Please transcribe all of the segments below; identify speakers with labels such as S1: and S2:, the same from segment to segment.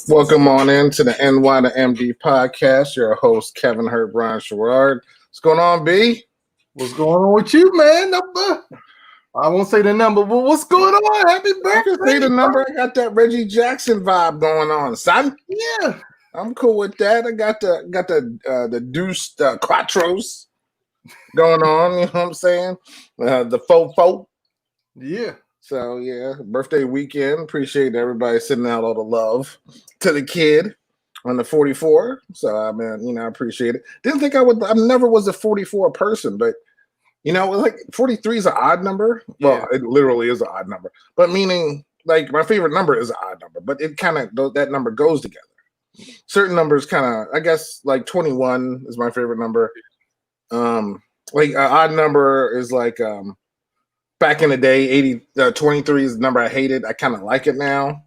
S1: Welcome on in to the NY to MD podcast. Your host, Kevin Hurt, Brian Sherrard. What's going on, B?
S2: What's going on with you, man? I won't say the number, but what's going on? Happy
S1: I
S2: birthday.
S1: can say the number. I got that Reggie Jackson vibe going on, son.
S2: Yeah.
S1: I'm cool with that. I got the deuce quattros going on. You know what I'm saying? The faux.
S2: Yeah.
S1: So yeah, birthday weekend. Appreciate everybody sending out all the love to the kid on the 44. So I mean, I appreciate it. Didn't think I would. I never was a 44 person, but like 43 is an odd number.
S2: Yeah.
S1: Well, it literally is an odd number, but meaning like my favorite number is an odd number, but it kind of that number goes together. Certain numbers kind of, I guess, like 21 is my favorite number. Like an odd number is like back in the day, 23 is the number I hated. I kind of like it now,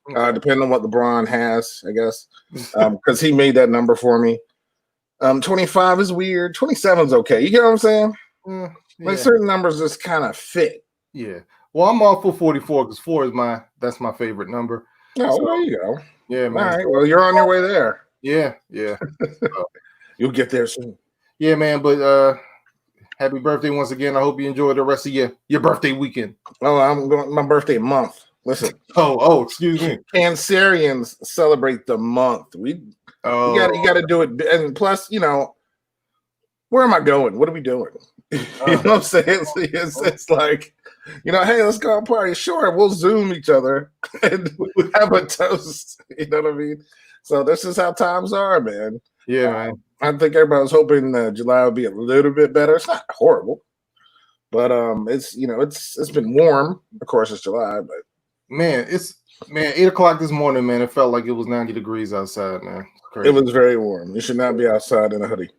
S1: depending on what LeBron has, I guess, because he made that number for me. 25 is weird. 27 is okay. You get what I'm saying?
S2: Yeah.
S1: Like certain numbers just kind of fit.
S2: Yeah. Well, I'm all for 44 because 4 is that's my favorite number.
S1: Oh, so, there you go.
S2: Yeah, man.
S1: All right. Well, you're on your way there.
S2: Yeah.
S1: You'll get there soon.
S2: Yeah, man. But happy birthday once again. I hope you enjoy the rest of your birthday weekend.
S1: Oh, I'm going my birthday month. Listen.
S2: Oh, excuse me.
S1: Cancerians celebrate the month. You got to do it, and plus, where am I going? What are we doing? You know what I'm saying? It's like, hey, let's go out party. Sure, we'll Zoom each other and have a toast. You know what I mean? So this is how times are, man.
S2: Yeah, man.
S1: I think everybody was hoping July would be a little bit better. It's not horrible, but it's it's been warm. Of course, it's July, but
S2: man, 8:00 this morning, man. It felt like it was 90 degrees outside, man.
S1: Crazy. It was very warm. You should not be outside in a hoodie.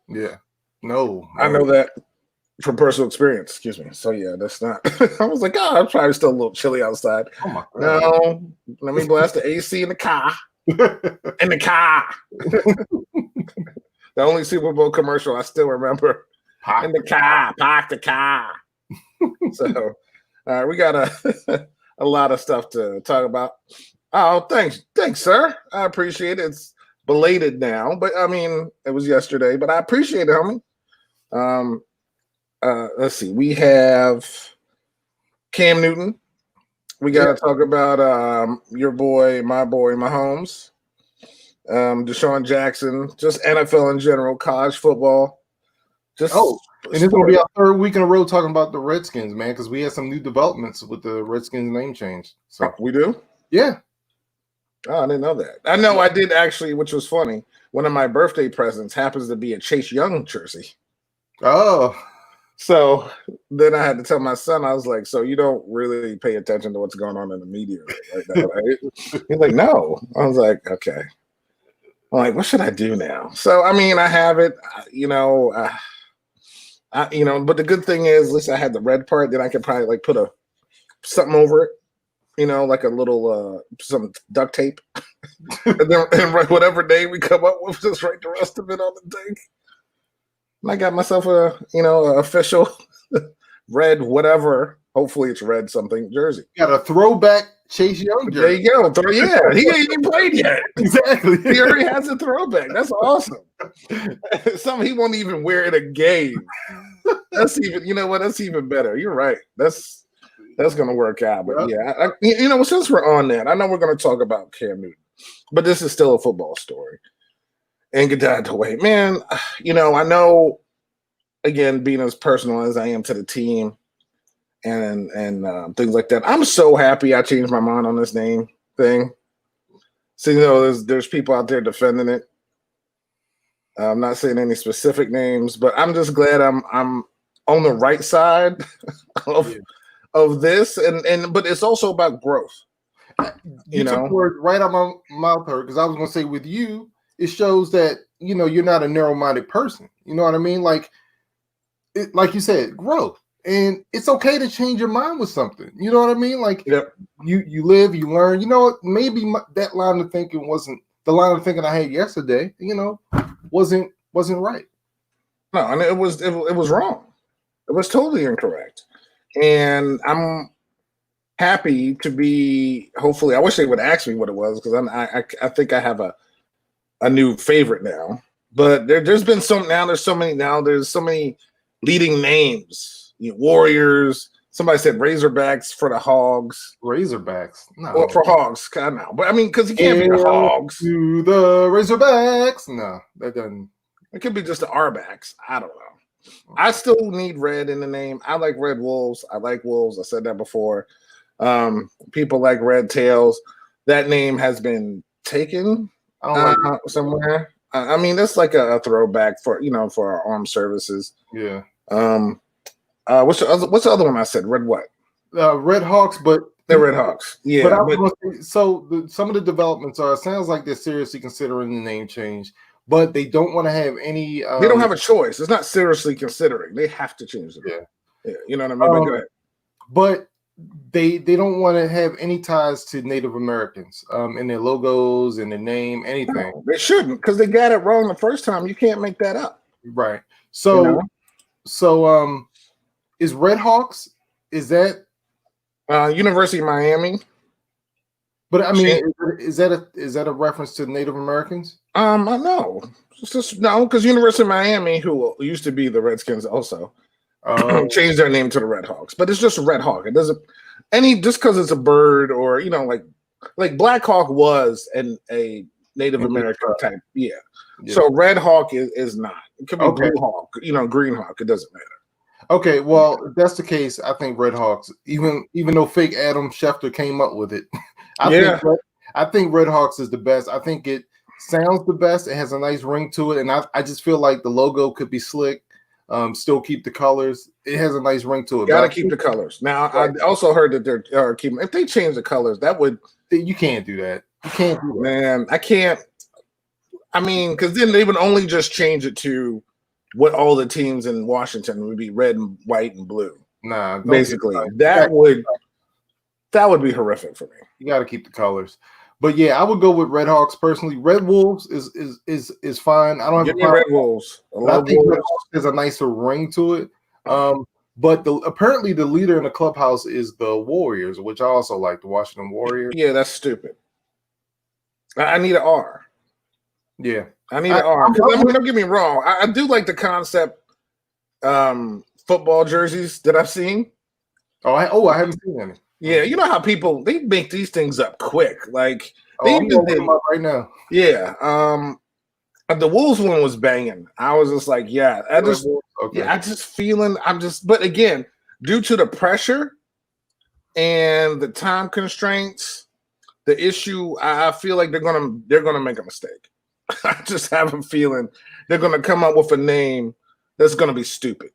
S2: Yeah, no,
S1: I know that from personal experience. Excuse me. So yeah, that's not. I was like, I'm probably still a little chilly outside.
S2: Oh my God.
S1: No, let me blast the AC in the car. In the car. The only Super Bowl commercial I still remember. In the car, park the car. So, we got a lot of stuff to talk about. Oh, thanks, sir. I appreciate it. It's belated now, but I mean, it was yesterday, but I appreciate it, homie. Let's see. We have Cam Newton. We got to talk about your boy, my boy, Mahomes. Deshaun Jackson, just NFL in general, college football.
S2: And it's going to be our third week in a row talking about the Redskins, man, because we had some new developments with the Redskins name change. So
S1: we do?
S2: Yeah.
S1: Oh, I didn't know that. I know I did actually, which was funny. One of my birthday presents happens to be a Chase Young jersey.
S2: Oh.
S1: So then I had to tell my son, I was like, so you don't really pay attention to what's going on in the media right now, right? He's like, no. I was like, okay. I'm like, what should I do now? So, I mean, I have it, but the good thing is, at least I had the red part, then I could probably like put something over it, like a little, some duct tape. and write whatever name we come up with, just write the rest of it on the thing. And I got myself a official red whatever. Hopefully it's red something jersey.
S2: Got a throwback Chase Young jersey.
S1: There you go. Yeah, he ain't even played yet.
S2: Exactly.
S1: He already has a throwback. That's awesome. He won't even wear it a game. That's even, that's even better. You're right. That's gonna work out. But yeah, since we're on that, I know we're gonna talk about Cam Newton, but this is still a football story. And get that out of the way, man. I know. Again, being as personal as I am to the team, and things like that, I'm so happy I changed my mind on this name thing. So there's people out there defending it. I'm not saying any specific names, but I'm just glad I'm on the right side of this, but it's also about growth.
S2: You took the word right out my mouth, because I was going to say with you, it shows that you're not a narrow-minded person. You know what I mean? Like you said, growth. And it's okay to change your mind with something. You know what I mean? Like you live, you learn. You know what? Maybe that line of thinking wasn't the line of thinking I had yesterday. Wasn't right.
S1: No, and it was wrong. It was totally incorrect. And I'm happy to be. Hopefully, I wish they would ask me what it was because I think I have a new favorite now. But there's been some now. There's so many now. There's so many leading names. Warriors. Somebody said Razorbacks for the Hogs.
S2: Razorbacks, no.
S1: Or for Hogs, I know. But I mean, because he can't be the Hogs.
S2: To the Razorbacks. No, that doesn't.
S1: It could be just the R-backs. I don't know. I still need red in the name. I like Red Wolves. I like Wolves. I said that before. People like Red Tails. That name has been taken somewhere. I mean, that's like a throwback for for our armed services.
S2: Yeah.
S1: What's the other one I said? Red what?
S2: Red Hawks, but
S1: they're Red Hawks. Yeah.
S2: Some of the developments are. It sounds like they're seriously considering the name change, but they don't want to have any.
S1: They don't have a choice. It's not seriously considering. They have to change it. Yeah. You know what I mean? But go ahead.
S2: But they don't want to have any ties to Native Americans in their logos, in their name, anything.
S1: No, they shouldn't, because they got it wrong the first time. You can't make that up.
S2: Right. So, is Red Hawks? Is that
S1: University of Miami?
S2: But I mean, is that a reference to Native Americans?
S1: I know. It's just no, because University of Miami, who used to be the Redskins, also changed their name to the Red Hawks. But it's just a Red Hawk. It doesn't just because it's a bird or like Black Hawk was a Native American type. Yeah. So Red Hawk is not. It could be Blue Hawk, Green Hawk. It doesn't matter.
S2: Okay, well, if that's the case, I think Red Hawks, even though fake Adam Schefter came up with it, I think Red Hawks is the best. I think it sounds the best. It has a nice ring to it, and I just feel like the logo could be slick. Still keep the colors. It has a nice ring to it.
S1: Got to keep the colors. Now, I also heard that they're keeping. If they change the colors, that would.
S2: You can't do that. You can't do that.
S1: Man, I can't. I mean, because then they would only just change it to what all the teams in Washington would be red and white and blue.
S2: Nah,
S1: basically that would be horrific for me.
S2: You got to keep the colors. But yeah, I would go with Red Hawks personally. Red Wolves is fine. I don't have
S1: Red Wolves.
S2: I think Red Hawks has a nicer ring to it. But apparently the leader in the clubhouse is the Warriors, which I also like, the Washington Warriors.
S1: Yeah, that's stupid. I need an R.
S2: Yeah.
S1: I need an R. Don't get me wrong. I do like the concept football jerseys that I've seen.
S2: I haven't seen any.
S1: Yeah, you know how people they make these things up quick. Like
S2: I'm them up right now.
S1: Yeah. The Wolves one was banging. I was just like, but again, due to the pressure and the time constraints, the issue, I feel like they're gonna make a mistake. I just have a feeling they're gonna come up with a name that's gonna be stupid.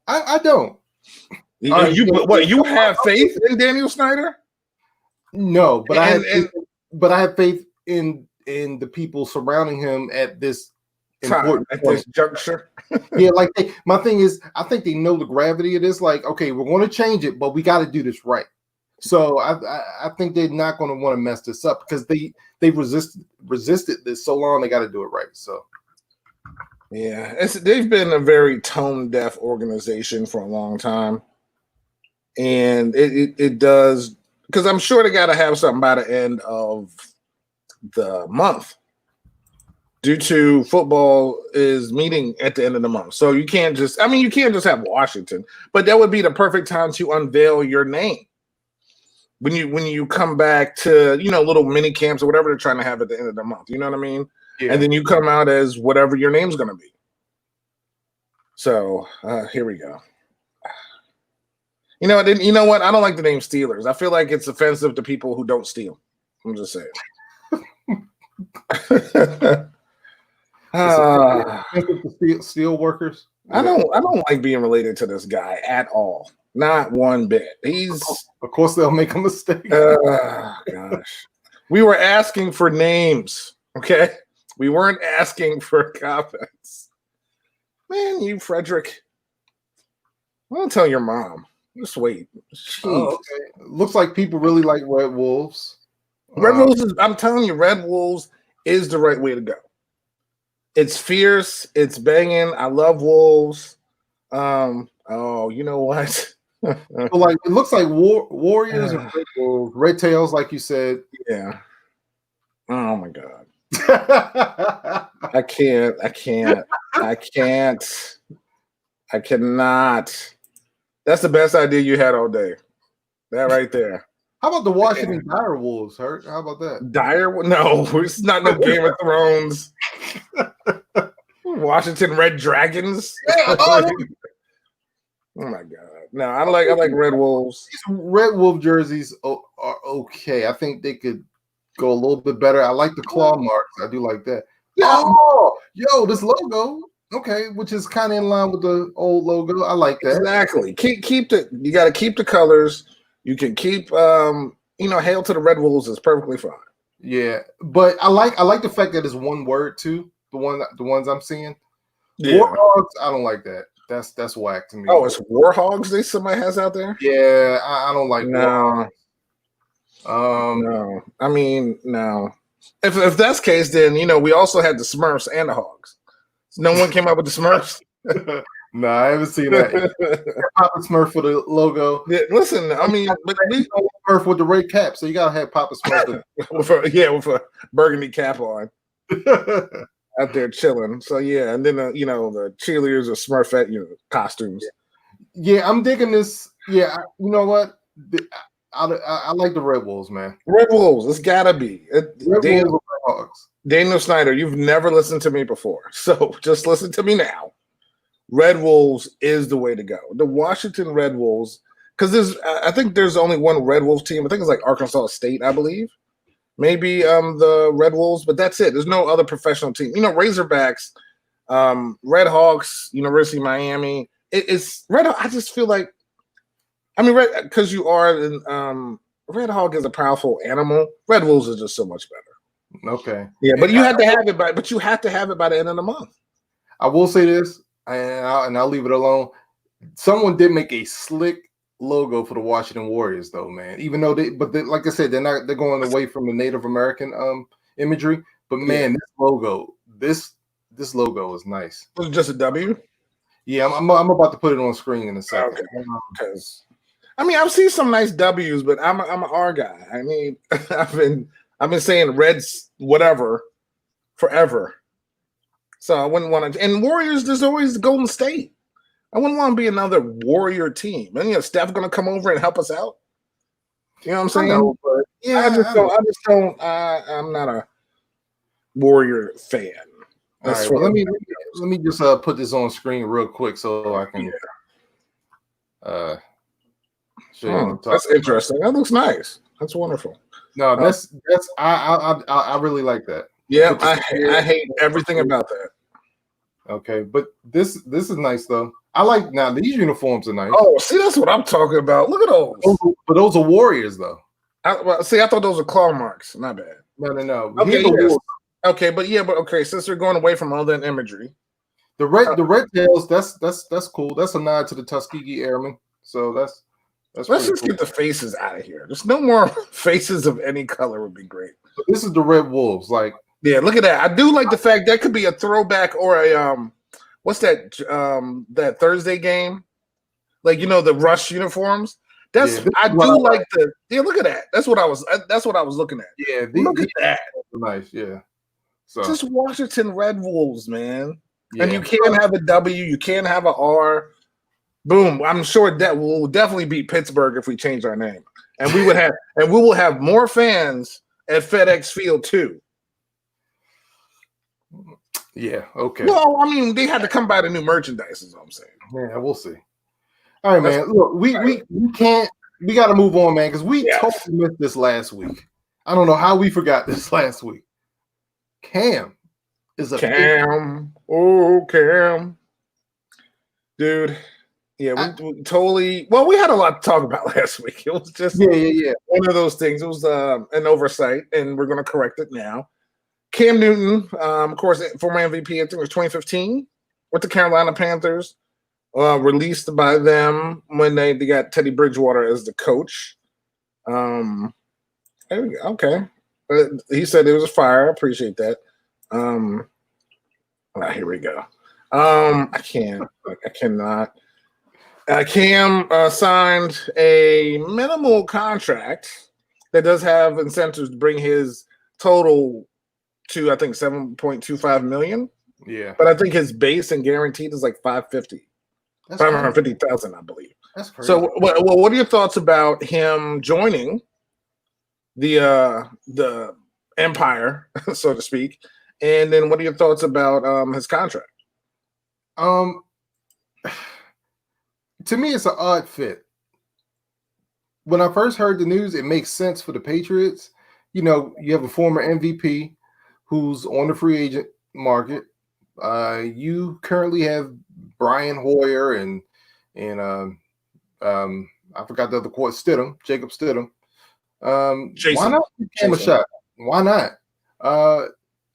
S2: I don't.
S1: You have faith in Daniel Snyder?
S2: No, but I have faith in the people surrounding him at this important
S1: at this juncture.
S2: Yeah, like my thing is, I think they know the gravity of this. Like, okay, we're going to change it, but we got to do this right. So I think they're not going to want to mess this up because they've resisted this so long. They got to do it right. So.
S1: Yeah, they've been a very tone deaf organization for a long time. And it does, because I'm sure they got to have something by the end of the month due to football is meeting at the end of the month. So you can't just have Washington, but that would be the perfect time to unveil your name. When you come back to, little mini camps or whatever they're trying to have at the end of the month, you know what I mean? Yeah. And then you come out as whatever your name's going to be. So here we go. You know what? I don't like the name Steelers. I feel like it's offensive to people who don't steal. I'm just saying.
S2: Steel workers.
S1: I don't like being related to this guy at all. Not one bit.
S2: Of course they'll make a mistake.
S1: Gosh. We were asking for names, okay? We weren't asking for comments. Man, you Frederick. I'll tell your mom. Just wait.
S2: Okay. Looks like people really like Red Wolves.
S1: I'm telling you, Red Wolves is the right way to go. It's fierce. It's banging. I love Wolves. You know what?
S2: So like it looks like Warriors and Red Bulls, Red Tails, like you said.
S1: Yeah. Oh my God. I cannot. That's the best idea you had all day. That right there.
S2: How about the Washington Dire Wolves, Hurt? How about that?
S1: Dire? No, it's not no Game of Thrones. Washington Red Dragons. Oh my God. No, I like Red Wolves.
S2: These Red Wolf jerseys are okay. I think they could go a little bit better. I like the claw marks. I do like that. Yeah. Oh, yo, this logo. Okay, which is kind of in line with the old logo. I like that.
S1: Exactly. You got to keep the colors. You can keep hail to the Red Wolves is perfectly fine.
S2: Yeah, but I like the fact that it's one word too. The ones I'm seeing. Yeah. Warhogs, I don't like that. That's whack to me.
S1: Oh, it's Warhogs that somebody has out there?
S2: Yeah, I don't like
S1: no. No. I mean, no. If that's the case, then we also had the Smurfs and the Hogs. So no one came up with the Smurfs.
S2: No, I haven't seen that. Papa Smurf for the logo.
S1: Yeah, listen, I mean, but
S2: Smurf with the red cap, so you gotta have Papa Smurf
S1: with a burgundy cap on. Out there chilling. So yeah, and then the cheerleaders are Smurfette costumes.
S2: Yeah, I'm digging this. Yeah, you know what? I like the Red Wolves, man.
S1: Red Wolves, it's gotta be. Daniel Snyder, you've never listened to me before, so just listen to me now. Red Wolves is the way to go. The Washington Red Wolves, because I think there's only one Red Wolves team. I think it's like Arkansas State, I believe. Maybe the Red Wolves, but that's it. There's no other professional team. Razorbacks, Red Hawks, University of Miami. It's Red. I just feel like, because you are Red Hawk is a powerful animal. Red Wolves is just so much better.
S2: Okay.
S1: Yeah, but you have to have it by the end of the month.
S2: I will say this, and I'll leave it alone. Someone did make a slick logo for the Washington Warriors, though, man. Even though like I said, they're going away from the Native American imagery. But man, this logo is nice.
S1: Was it just a W?
S2: Yeah, I'm about to put it on screen in a second.
S1: Okay. Because I've seen some nice W's, but I'm an R guy. I mean, I've been saying Reds whatever forever. So I wouldn't want to. And Warriors, there's always Golden State. I wouldn't want to be another Warrior team. And Steph going to come over and help us out. You know what I'm saying?
S2: I know, but
S1: yeah, I just don't. I'm not a Warrior fan.
S2: All right, well, let me just put this on screen real quick so I can show you.
S1: That's interesting. That looks nice. That's wonderful.
S2: No, that's I really like that.
S1: Yeah, I hate everything about that.
S2: Okay, but this is nice though. I like now these uniforms are nice.
S1: Oh, see, that's what I'm talking about. Look at those.
S2: But those are Warriors though.
S1: I thought those were claw marks. Not bad.
S2: No.
S1: Okay, yes. Okay, since they're going away from all that imagery,
S2: the red tails. That's cool. That's a nod to the Tuskegee Airmen. So that's
S1: let's just get the faces out of here. There's no more faces of any color would be great.
S2: But this is the Red Wolves, like.
S1: Yeah, look at that. I do like the fact that could be a throwback or a what's that that Thursday game? Like the Rush uniforms. Look at that. That's what I was looking at.
S2: Yeah,
S1: look at that.
S2: Nice, yeah. So
S1: just Washington Red Wolves, man. Yeah. And you can't have a W, you can't have a R. Boom. I'm sure that will definitely beat Pittsburgh if we change our name. And we will have more fans at FedEx Field too.
S2: Yeah, okay.
S1: Well, they had to come by the new merchandise, is what I'm saying.
S2: Yeah, we'll see. All right, man. Look, we got to move on, man, because we totally missed this last week. I don't know how we forgot this last week. Cam is a
S1: Cam. Cam. Dude. Yeah, we totally. Well, we had a lot to talk about last week. It was just one of those things. It was an oversight, and we're going to correct it now. Cam Newton, of course, former MVP, I think it was 2015, with the Carolina Panthers, released by them when they got Teddy Bridgewater as the coach. Okay. He said it was a fire. I appreciate that. Here we go. I cannot. Cam signed a minimal contract that does have incentives to bring his total to, I think, $7.25 million.
S2: Yeah.
S1: But I think his base and guaranteed is like 550,000, I believe.
S2: That's crazy.
S1: So, what are your thoughts about him joining the empire, so to speak? And then what are your thoughts about his contract?
S2: To me, it's an odd fit. When I first heard the news, it makes sense for the Patriots. You know, you have a former MVP who's on the free agent market. You currently have Brian Hoyer and I forgot the other quote, Jacob Stidham. Why not give him a shot? Why not?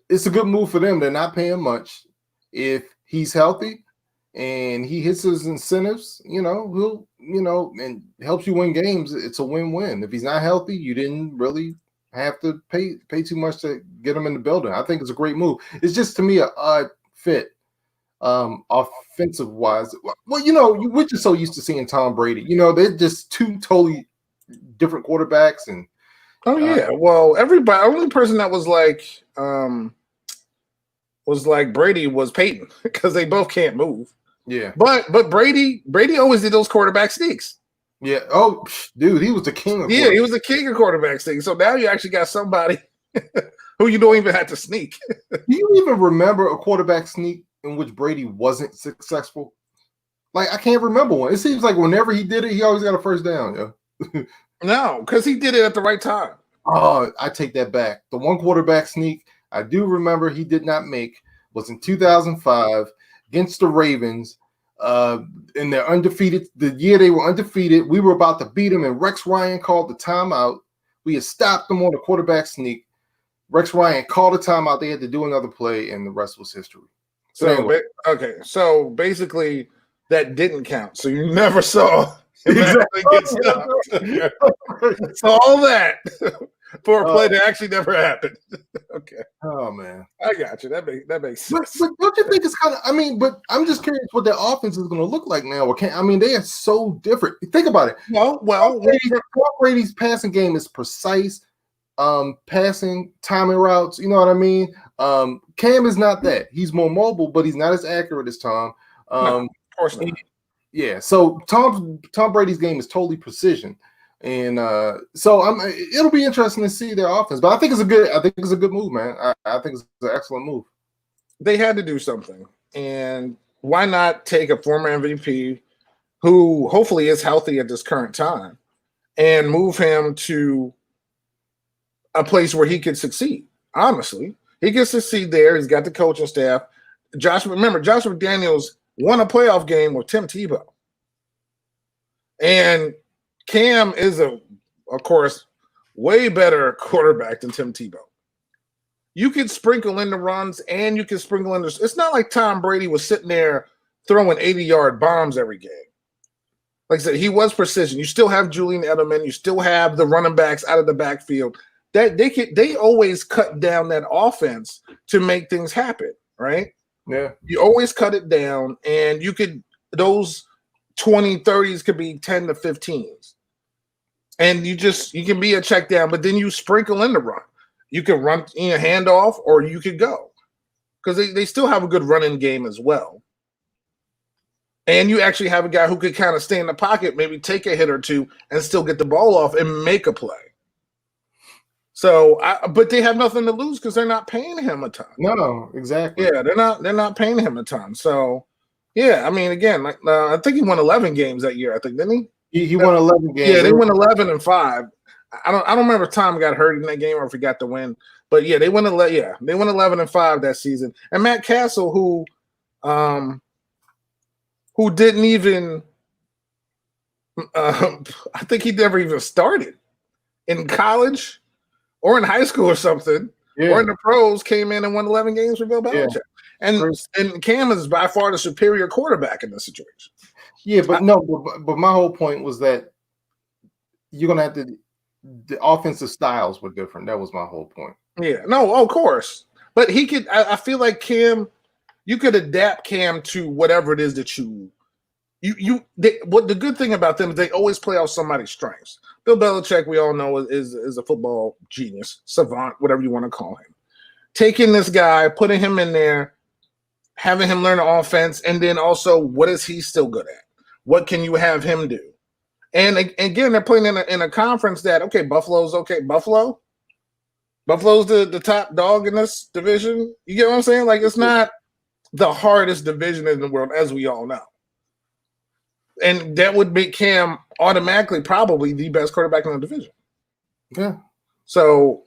S2: It's a good move for them. They're not paying much. If he's healthy and he hits his incentives, he'll, and helps you win games, it's a win-win. If he's not healthy, you didn't really have to pay too much to get him in the building. I think it's a great move. It's just, to me, an odd fit. Offensive wise, well, we're just so used to seeing Tom Brady. They're just two totally different quarterbacks. And
S1: well, everybody, only person that was like Brady was Peyton, because they both can't move.
S2: Yeah,
S1: but Brady always did those quarterback sneaks.
S2: Yeah. Oh, dude, he was the king.
S1: He was the king of quarterback sneaks. So now you actually got somebody who you don't even have to sneak.
S2: Do you even remember a quarterback sneak in which Brady wasn't successful? Like, I can't remember one. It seems like whenever he did it, he always got a first down. Yeah.
S1: No, because he did it at the right time.
S2: Oh, I take that back. The one quarterback sneak I do remember he did not make was in 2005 against the Ravens. And they're undefeated. The year they were undefeated, we were about to beat them, and Rex Ryan called the timeout. We had stopped them on the quarterback sneak. Rex Ryan called a timeout. They had to do another play, and the rest was history.
S1: So anyway. So basically that didn't count. So you never saw him actually get stopped. So all that for a play that actually never happened. Okay.
S2: Oh man,
S1: I got you. That makes sense.
S2: But don't you think it's kind of? But I'm just curious what their offense is going to look like now. They are so different. Think about it.
S1: Well,
S2: Tom Brady's passing game is precise. Passing, timing routes. You know what I mean? Cam is not that. He's more mobile, but he's not as accurate as Tom.
S1: No, of course not.
S2: Yeah. So Tom Brady's game is totally precision. And so it'll be interesting to see their offense, but I think it's a good move, man. I think it's an excellent move.
S1: They had to do something, and why not take a former MVP who hopefully is healthy at this current time and move him to a place where he could succeed? Honestly, he can succeed there. He's got the coaching staff. Josh McDaniels won a playoff game with Tim Tebow, and Cam is, of course, way better quarterback than Tim Tebow. You could sprinkle in the runs, and you can sprinkle in the. It's not like Tom Brady was sitting there throwing 80-yard bombs every game. Like I said, he was precision. You still have Julian Edelman. You still have the running backs out of the backfield. That they always cut down that offense to make things happen, right?
S2: Yeah.
S1: You always cut it down, and you could those 20-30s could be 10 to 15s. And you can be a check down, but then you sprinkle in the run. You can run in a handoff, or you could go, because they still have a good running game as well. And you actually have a guy who could kind of stay in the pocket, maybe take a hit or two, and still get the ball off and make a play. So, but they have nothing to lose because they're not paying him a ton.
S2: No, exactly.
S1: Yeah, they're not paying him a ton. So, yeah, I mean, again, I think he won 11 games that year. I think, didn't he?
S2: He won 11 games.
S1: Yeah, they won 11-5. I don't remember if Tom got hurt in that game or if he got the win. But yeah, they won 11-5 that season. And Matt Castle, who didn't even I think he never even started in college or in high school or something, or in the pros, came in and won 11 games for Bill Belichick. Yeah. And Cam is by far the superior quarterback in this situation.
S2: Yeah, but but my whole point was that you're gonna have to. The offensive styles were different. That was my whole point.
S1: Yeah, no, of course, but he could. I feel like Cam, you could adapt Cam to whatever it is that you what the good thing about them is they always play off somebody's strengths. Bill Belichick, we all know, is a football genius, savant, whatever you want to call him. Taking this guy, putting him in there, having him learn the offense, and then also what is he still good at? What can you have him do? And again, they're playing in a conference that, okay, Buffalo's okay. Buffalo's the top dog in this division. You get what I'm saying? Like, it's not the hardest division in the world, as we all know. And that would make Cam automatically probably the best quarterback in the division.
S2: Yeah.
S1: So,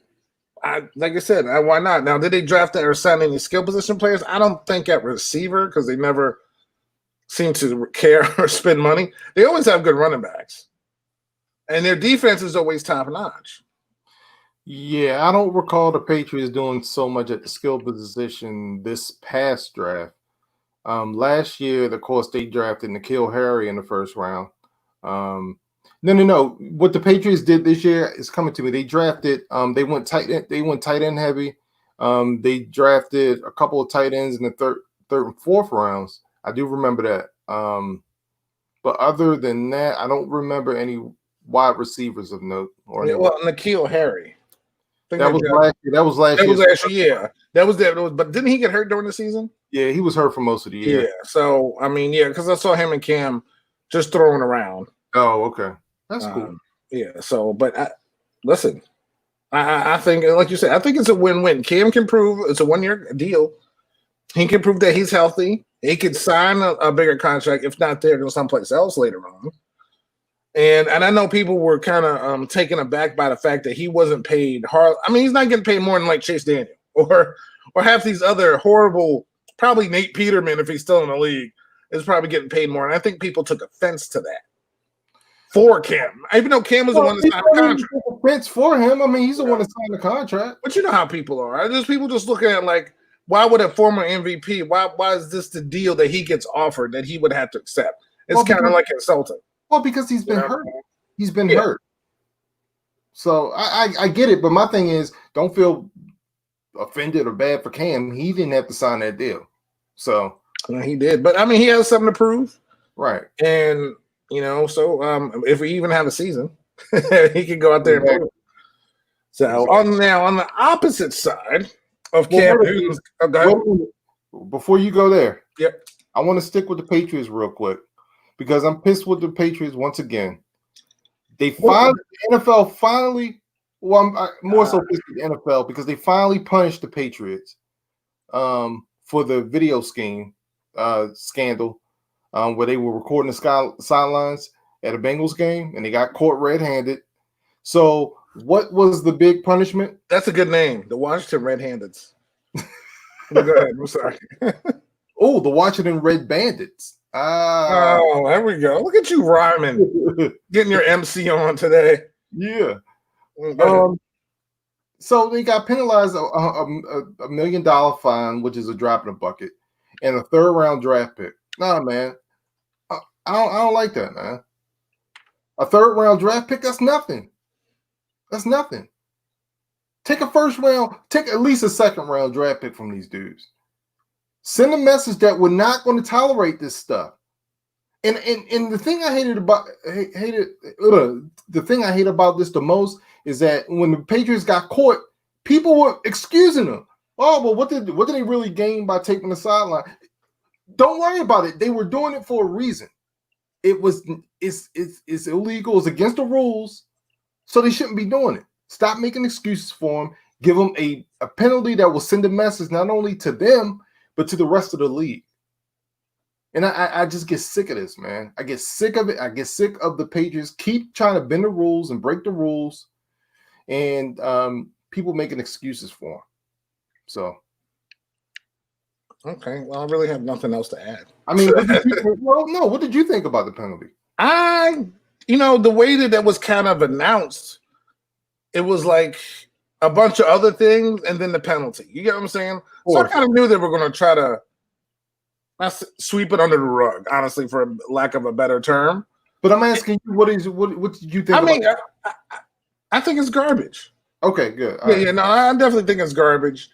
S1: like I said, why not? Now, did they draft or sign any skill position players? I don't think at receiver, because they never seem to care or spend money. They always have good running backs. And their defense is always top notch.
S2: Yeah, I don't recall the Patriots doing so much at the skill position this past draft. Last year, of course, they drafted N'Keal Harry in the first round. No. What the Patriots did this year is coming to me. They drafted. They went tight end heavy. They drafted a couple of tight ends in the third and fourth rounds. I do remember that. But other than that, I don't remember any wide receivers of note.
S1: N'Keal Harry.
S2: That was last year. That was last year.
S1: Yeah. But didn't he get hurt during the season?
S2: Yeah, he was hurt for most of the year.
S1: Yeah. So, I mean, yeah, because I saw him and Cam just throwing around.
S2: Oh, okay. That's cool.
S1: Yeah. So, but listen, I think, like you said, I think it's a win-win. Cam can prove it's a 1-year deal. He can prove that he's healthy. He could sign a bigger contract, if not there, go someplace else later on. And I know people were kind of taken aback by the fact that he wasn't paid hard. I mean, he's not getting paid more than like Chase Daniel or half these other horrible, probably Nate Peterman, if he's still in the league, is probably getting paid more. And I think people took offense to that for Cam, even though Cam was the one that signed the contract.
S2: Offense for him. I mean, he's the one that signed the contract.
S1: But you know how people are. There's people just looking at like, why would a former MVP? Why is this the deal that he gets offered that he would have to accept? It's kind of like insulting.
S2: Well, because he's been hurt. He's been hurt. So I get it, but my thing is, don't feel offended or bad for Cam. He didn't have to sign that deal. So
S1: he did, but I mean, he has something to prove,
S2: right?
S1: And so if we even have a season, he can go out there and prove. So on the opposite side of Cam Newton's,
S2: before you go there,
S1: yep,
S2: I want to stick with the Patriots real quick because I'm pissed with the Patriots once again. The NFL finally. Well, I'm more so pissed with the NFL because they finally punished the Patriots for the video scandal where they were recording the sidelines at a Bengals game and they got caught red-handed. So what was the big punishment?
S1: That's a good name, the Washington Red-Handeds. Go ahead. I'm sorry.
S2: Oh, the Washington Red Bandits.
S1: Oh, there we go. Look at you rhyming, getting your MC on today.
S2: Yeah. So they got penalized $1 million fine, which is a drop in the bucket, and a 3rd-round draft pick. Nah, man, I don't like that, man. A 3rd-round draft pick, that's nothing. That's nothing. Take a 1st round, take at least a 2nd-round draft pick from these dudes. Send a message that we're not going to tolerate this stuff. And the thing I hate about this the most is that when the Patriots got caught, people were excusing them. Oh, well, what did they really gain by taking the sideline? Don't worry about it. They were doing it for a reason. It's illegal. It's against the rules, so they shouldn't be doing it. Stop making excuses for them. Give them a penalty that will send a message not only to them but to the rest of the league. And I just get sick of this, man. I get sick of it. I get sick of the Patriots keep trying to bend the rules and break the rules, and people making excuses for them. So,
S1: okay. Well, I really have nothing else to add.
S2: I mean, what did you think about the penalty?
S1: The way that was kind of announced, it was like a bunch of other things and then the penalty. You get what I'm saying? So I kind of knew they were going to try to sweep it under the rug, honestly, for lack of a better term.
S2: But I'm asking you, what did you think?
S1: I think it's garbage.
S2: Okay, good.
S1: No, I definitely think it's garbage.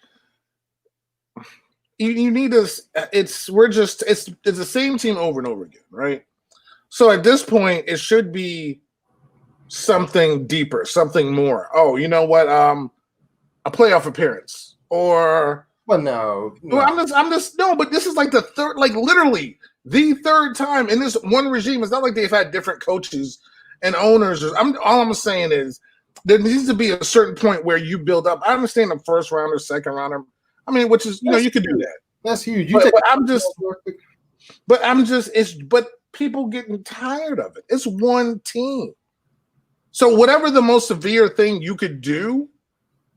S1: You need us. It's the same team over and over again, right? So at this point, it should be something deeper, something more. Oh, you know what? A playoff appearance, or
S2: but no.
S1: Well, I'm just no. But this is like the third, like literally the third time in this one regime. It's not like they've had different coaches and owners. All I'm saying is there needs to be a certain point where you build up. I understand the first rounder, second rounder. I mean, which is you could do that.
S2: That's huge.
S1: But people getting tired of it. It's one team. So whatever the most severe thing you could do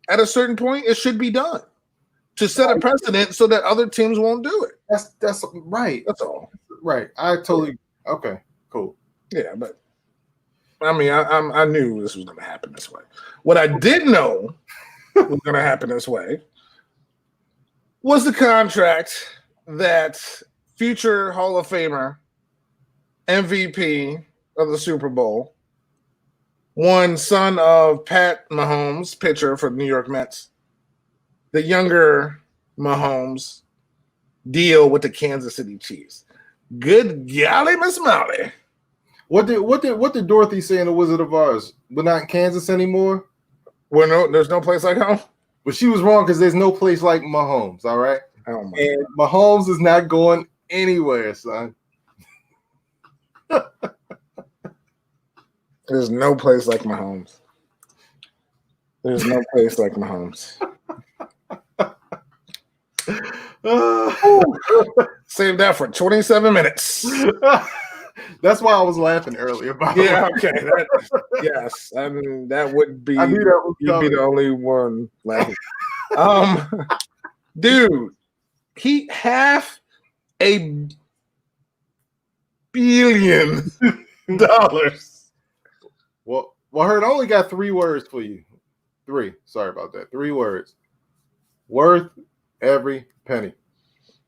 S1: at a certain point, it should be done to set a precedent so that other teams won't do it.
S2: That's right.
S1: That's all.
S2: Right. I totally okay. Cool.
S1: Yeah, but I mean, I knew this was going to happen this way. What I did know was going to happen this way was the contract that future Hall of Famer, MVP of the Super Bowl, one son of Pat Mahomes, pitcher for the New York Mets, the younger Mahomes, deal with the Kansas City Chiefs. Good golly, Miss Molly.
S2: What did Dorothy say in The Wizard of Oz? We're not in Kansas anymore.
S1: There's no place like home.
S2: But she was wrong because there's no place like Mahomes. All right,
S1: and
S2: God. Mahomes is not going anywhere, son.
S1: There's no place like Mahomes. There's no place like Mahomes. Save that for 27 minutes.
S2: That's why I was laughing earlier about
S1: it. Yeah, okay. Yes. I mean, that would be, you'd be the only one laughing. Dude, he $500 million.
S2: Well, Hurt, I only got 3 words for you. 3. Sorry about that. 3 words. Worth every penny.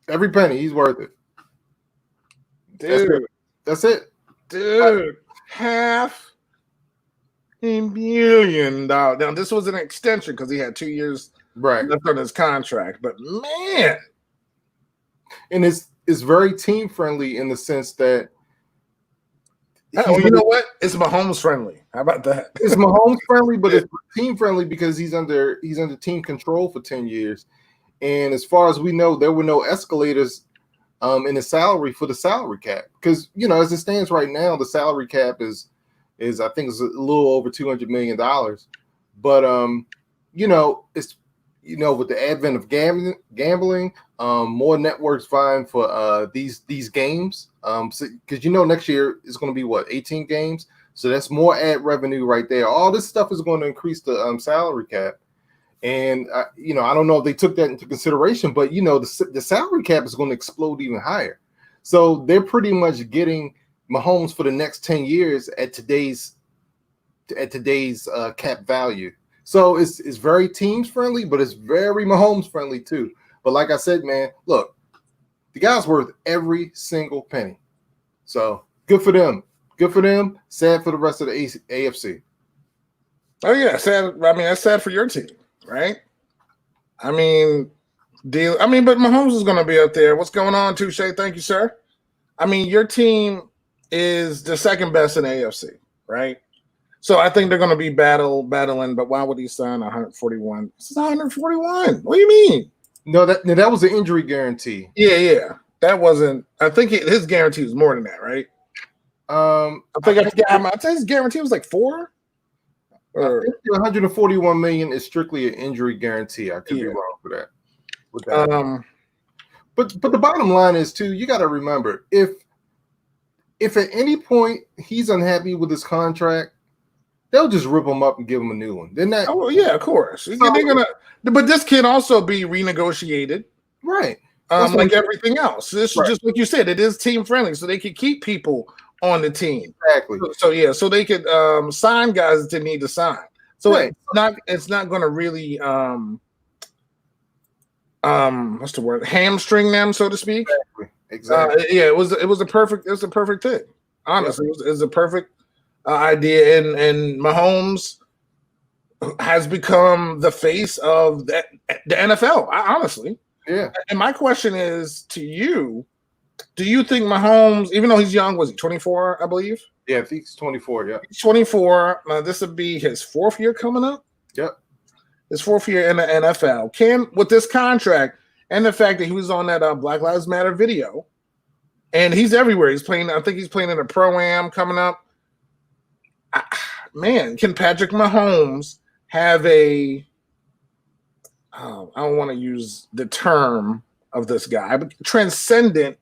S2: Every penny, he's worth it.
S1: Dude.
S2: That's it.
S1: Dude. $500 million. Now, this was an extension because he had 2 years left on his contract. But man.
S2: And it's very team friendly in the sense that
S1: you know what? It's Mahomes friendly. How about that?
S2: It's Mahomes friendly, but it's team friendly because he's under team control for 10 years. And as far as we know, there were no escalators in the salary for the salary cap. Because, as it stands right now, the salary cap is I think it's a little over $200 million. But it's with the advent of gambling, more networks vying for these games. Because next year is going to be 18 games, so that's more ad revenue right there. All this stuff is going to increase the salary cap, and I don't know if they took that into consideration, but the salary cap is going to explode even higher. So they're pretty much getting Mahomes for the next 10 years at today's cap value. So it's very teams friendly, but it's very Mahomes friendly too. But like I said, man, look, the guy's worth every single penny. So good for them. Good for them. Sad for the rest of the AFC.
S1: Oh yeah, sad. I mean, that's sad for your team, right? I mean, but Mahomes is going to be up there. What's going on, Touche? Thank you, sir. I mean, your team is the second best in the AFC, right? So I think they're going to be battling. But why would he sign 141? This is 141. What do you mean?
S2: No, that was an injury guarantee.
S1: Yeah. That wasn't. I think his guarantee was more than that, right? I think his guarantee was like 4.
S2: I think the 141 million is strictly an injury guarantee. I could be wrong for that. With that. But the bottom line is too, you got to remember if at any point he's unhappy with his contract, they'll just rip him up and give him a new one. They're not.
S1: Oh yeah, of course. They're gonna. But this can also be renegotiated,
S2: right?
S1: Like everything else. This is just like you said. It is team friendly, so they can keep people on the team.
S2: Exactly.
S1: So they could sign guys that they need to sign. So it's not going to really what's the word? Hamstring them, so to speak.
S2: Exactly.
S1: It was a perfect thing. Honestly, it was a perfect idea, and Mahomes has become the face of the NFL. Honestly,
S2: yeah.
S1: And my question is to you: Do you think Mahomes, even though he's young, was he 24, I believe?
S2: Yeah, I think he's 24. Yeah,
S1: he's 24. This would be his 4th year coming up.
S2: Yep.
S1: His 4th year in the NFL. Can with this contract and the fact that he was on that Black Lives Matter video, and he's everywhere. He's playing. I think he's playing in a pro-am coming up. Man, can Patrick Mahomes have a? I don't want to use the term of this guy, but transcendent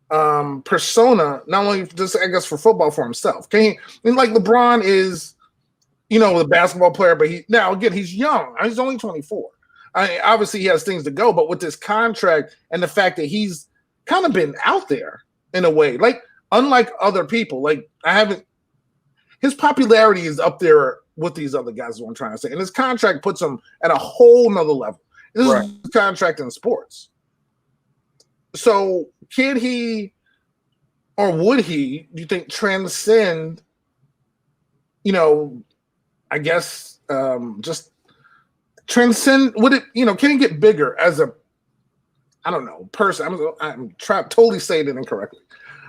S1: persona, not only just I guess for football for himself. Can he? I mean, like LeBron is, the basketball player, but he's young. He's only 24. Obviously he has things to go, but with this contract and the fact that he's kind of been out there in a way, like unlike other people, like his popularity is up there with these other guys, is what I'm trying to say. And his contract puts him at a whole nother level. This is a contract in sports. So can he, or would he, do you think, transcend, I guess, just transcend, would it, can he get bigger as a, I don't know, person? I'm totally saying it incorrectly.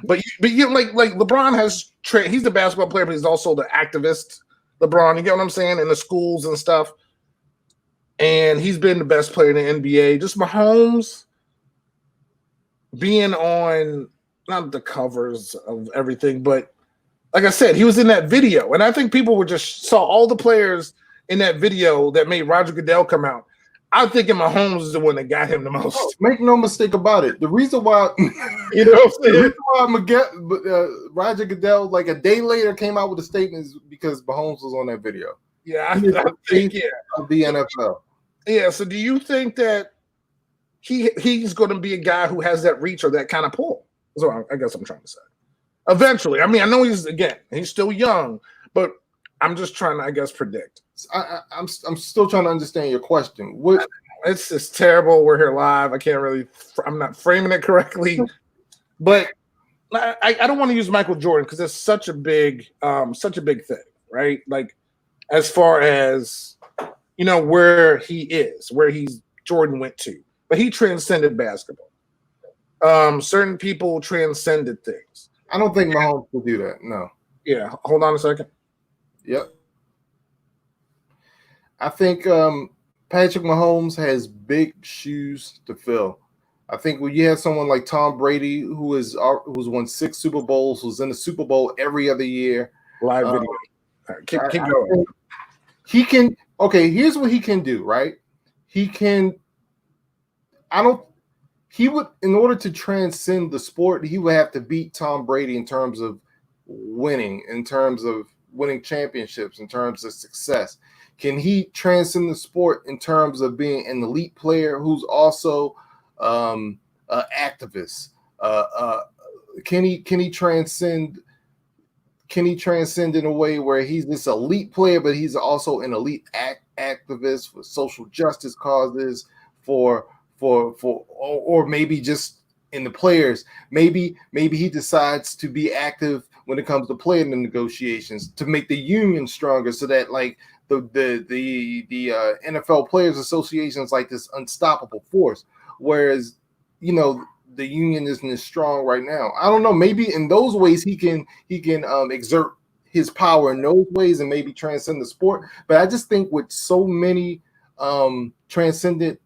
S1: But like LeBron has, he's the basketball player, but he's also the activist, LeBron, you get what I'm saying, in the schools and stuff. And he's been the best player in the NBA. Just Mahomes being on, not the covers of everything, but like I said, he was in that video. And I think people were just saw all the players in that video that made Roger Goodell come out. I'm thinking Mahomes is the one that got him the most.
S2: Oh, make no mistake about it. The reason why, Roger Goodell, like a day later, came out with a statement is because Mahomes was on that video.
S1: Yeah, I think
S2: of the NFL.
S1: Yeah. So, do you think that he's going to be a guy who has that reach or that kind of pull? So, I guess I'm trying to say. Eventually, I mean, I know he's still young, but I'm just trying to, I guess, predict.
S2: I'm still trying to understand your question.
S1: It's just terrible. We're here live. I'm not framing it correctly, but I don't want to use Michael Jordan because it's such a big thing, right? Like as far as where he is, where Jordan went to, but he transcended basketball. Certain people transcended things.
S2: I don't think Mahomes will do that. No.
S1: Yeah. Hold on a second.
S2: Yep. I think Patrick Mahomes has big shoes to fill. I think when you have someone like Tom Brady, who's won 6 Super Bowls, who's in the Super Bowl every other year.
S1: Live video. Keep going.
S2: He can. Okay, here's what he can do. Right? He can. He would, in order to transcend the sport, he would have to beat Tom Brady in terms of winning, in terms of winning championships, in terms of success. Can he transcend the sport in terms of being an elite player who's also an activist? Can he transcend? Can he transcend in a way where he's this elite player, but he's also an elite activist for social justice causes, or maybe just in the players? Maybe he decides to be active when it comes to player negotiations to make the union stronger, so that like the NFL Players Association is like this unstoppable force, whereas the union isn't as strong right now. I don't know. Maybe in those ways he can exert his power in those ways and maybe transcend the sport. But I just think with so many transcendent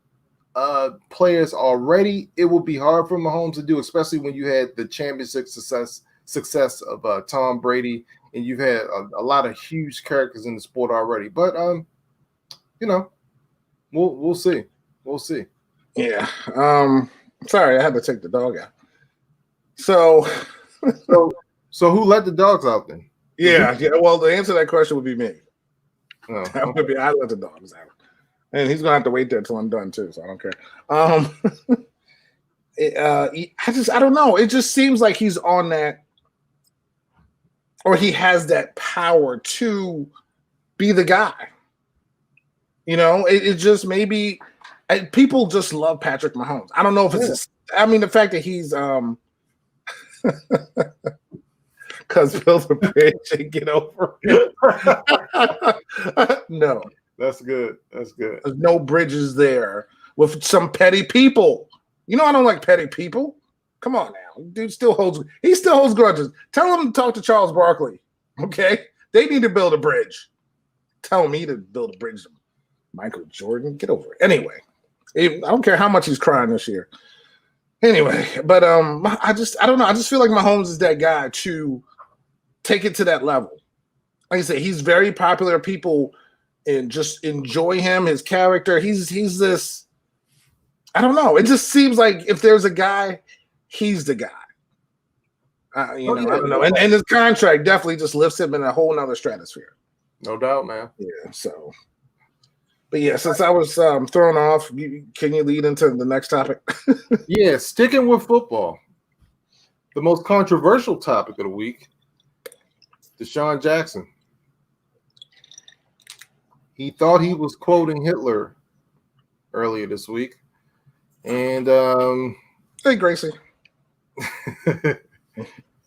S2: players already, it will be hard for Mahomes to do, especially when you had the championship success of Tom Brady, and you've had a lot of huge characters in the sport already. But we'll see. We'll see.
S1: Yeah. Sorry, I had to take the dog out. So
S2: who let the dogs out then?
S1: Yeah. Well, the answer to that question would be me.
S2: Oh,
S1: that would be I let the dogs out, and he's gonna have to wait there till I'm done too. So I don't care. I don't know. It just seems like he's on that, or he has that power to be the guy. It just maybe people just love Patrick Mahomes. I don't know if it's. I mean, the fact that he's because Bill's a bitch and get over it. No,
S2: that's good. That's good.
S1: There's no bridges there with some petty people. I don't like petty people. Come on now. Dude he still holds grudges. Tell him to talk to Charles Barkley. Okay? They need to build a bridge. Tell me to build a bridge to Michael Jordan. Get over it. Anyway, I don't care how much he's crying this year. Anyway, but I don't know. I just feel like Mahomes is that guy to take it to that level. Like I said, he's very popular. People and just enjoy him, his character. He's this. I don't know. It just seems like if there's a guy, he's the guy. I don't know. And his contract definitely just lifts him in a whole nother stratosphere.
S2: No doubt, man.
S1: Yeah. So, but yeah, since I was thrown off, can you lead into the next topic?
S2: Yeah, sticking with football. The most controversial topic of the week: Deshaun Jackson. He thought he was quoting Hitler earlier this week. And
S1: hey, Gracie.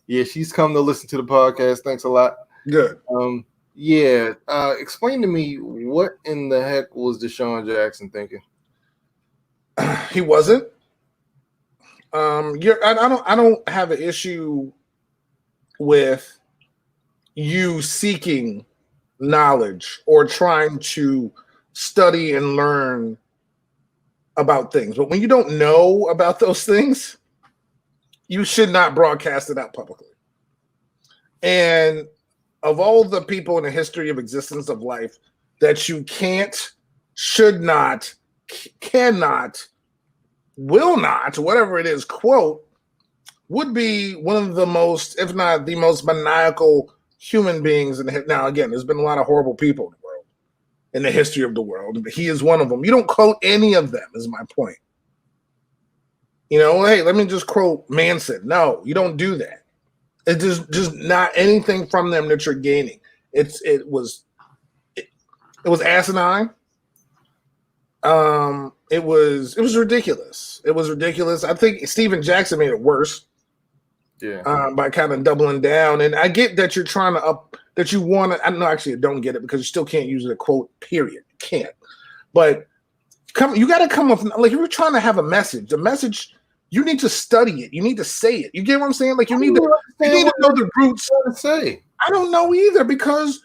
S2: Yeah, she's come to listen to the podcast. Thanks a lot.
S1: Good.
S2: Explain to me, what in the heck was Deshaun Jackson thinking?
S1: He wasn't. I don't have an issue with you seeking knowledge or trying to study and learn about things, but when you don't know about those things, you should not broadcast it out publicly. And of all the people in the history of existence of life that you can't, should not, cannot, will not, whatever it is, quote, would be one of the most, if not the most maniacal human beings in the. Now, again, there's been a lot of horrible people in the world, in the history of the world. But he is one of them. You don't quote any of them, is my point. Hey, let me just quote Manson. No, you don't do that. It's just not anything from them that you're gaining. It was asinine. It was ridiculous. It was ridiculous. I think Steven Jackson made it worse.
S2: Yeah.
S1: By kind of doubling down. And I get that you're trying to that you want to. I know, actually, I don't get it because you still can't use it a quote, period. You can't. But you got to come up, like, if you're trying to have a message, you need to study it. You need to say it. You get what I'm saying? Like, you need to know the roots.
S2: Say.
S1: I don't know either, because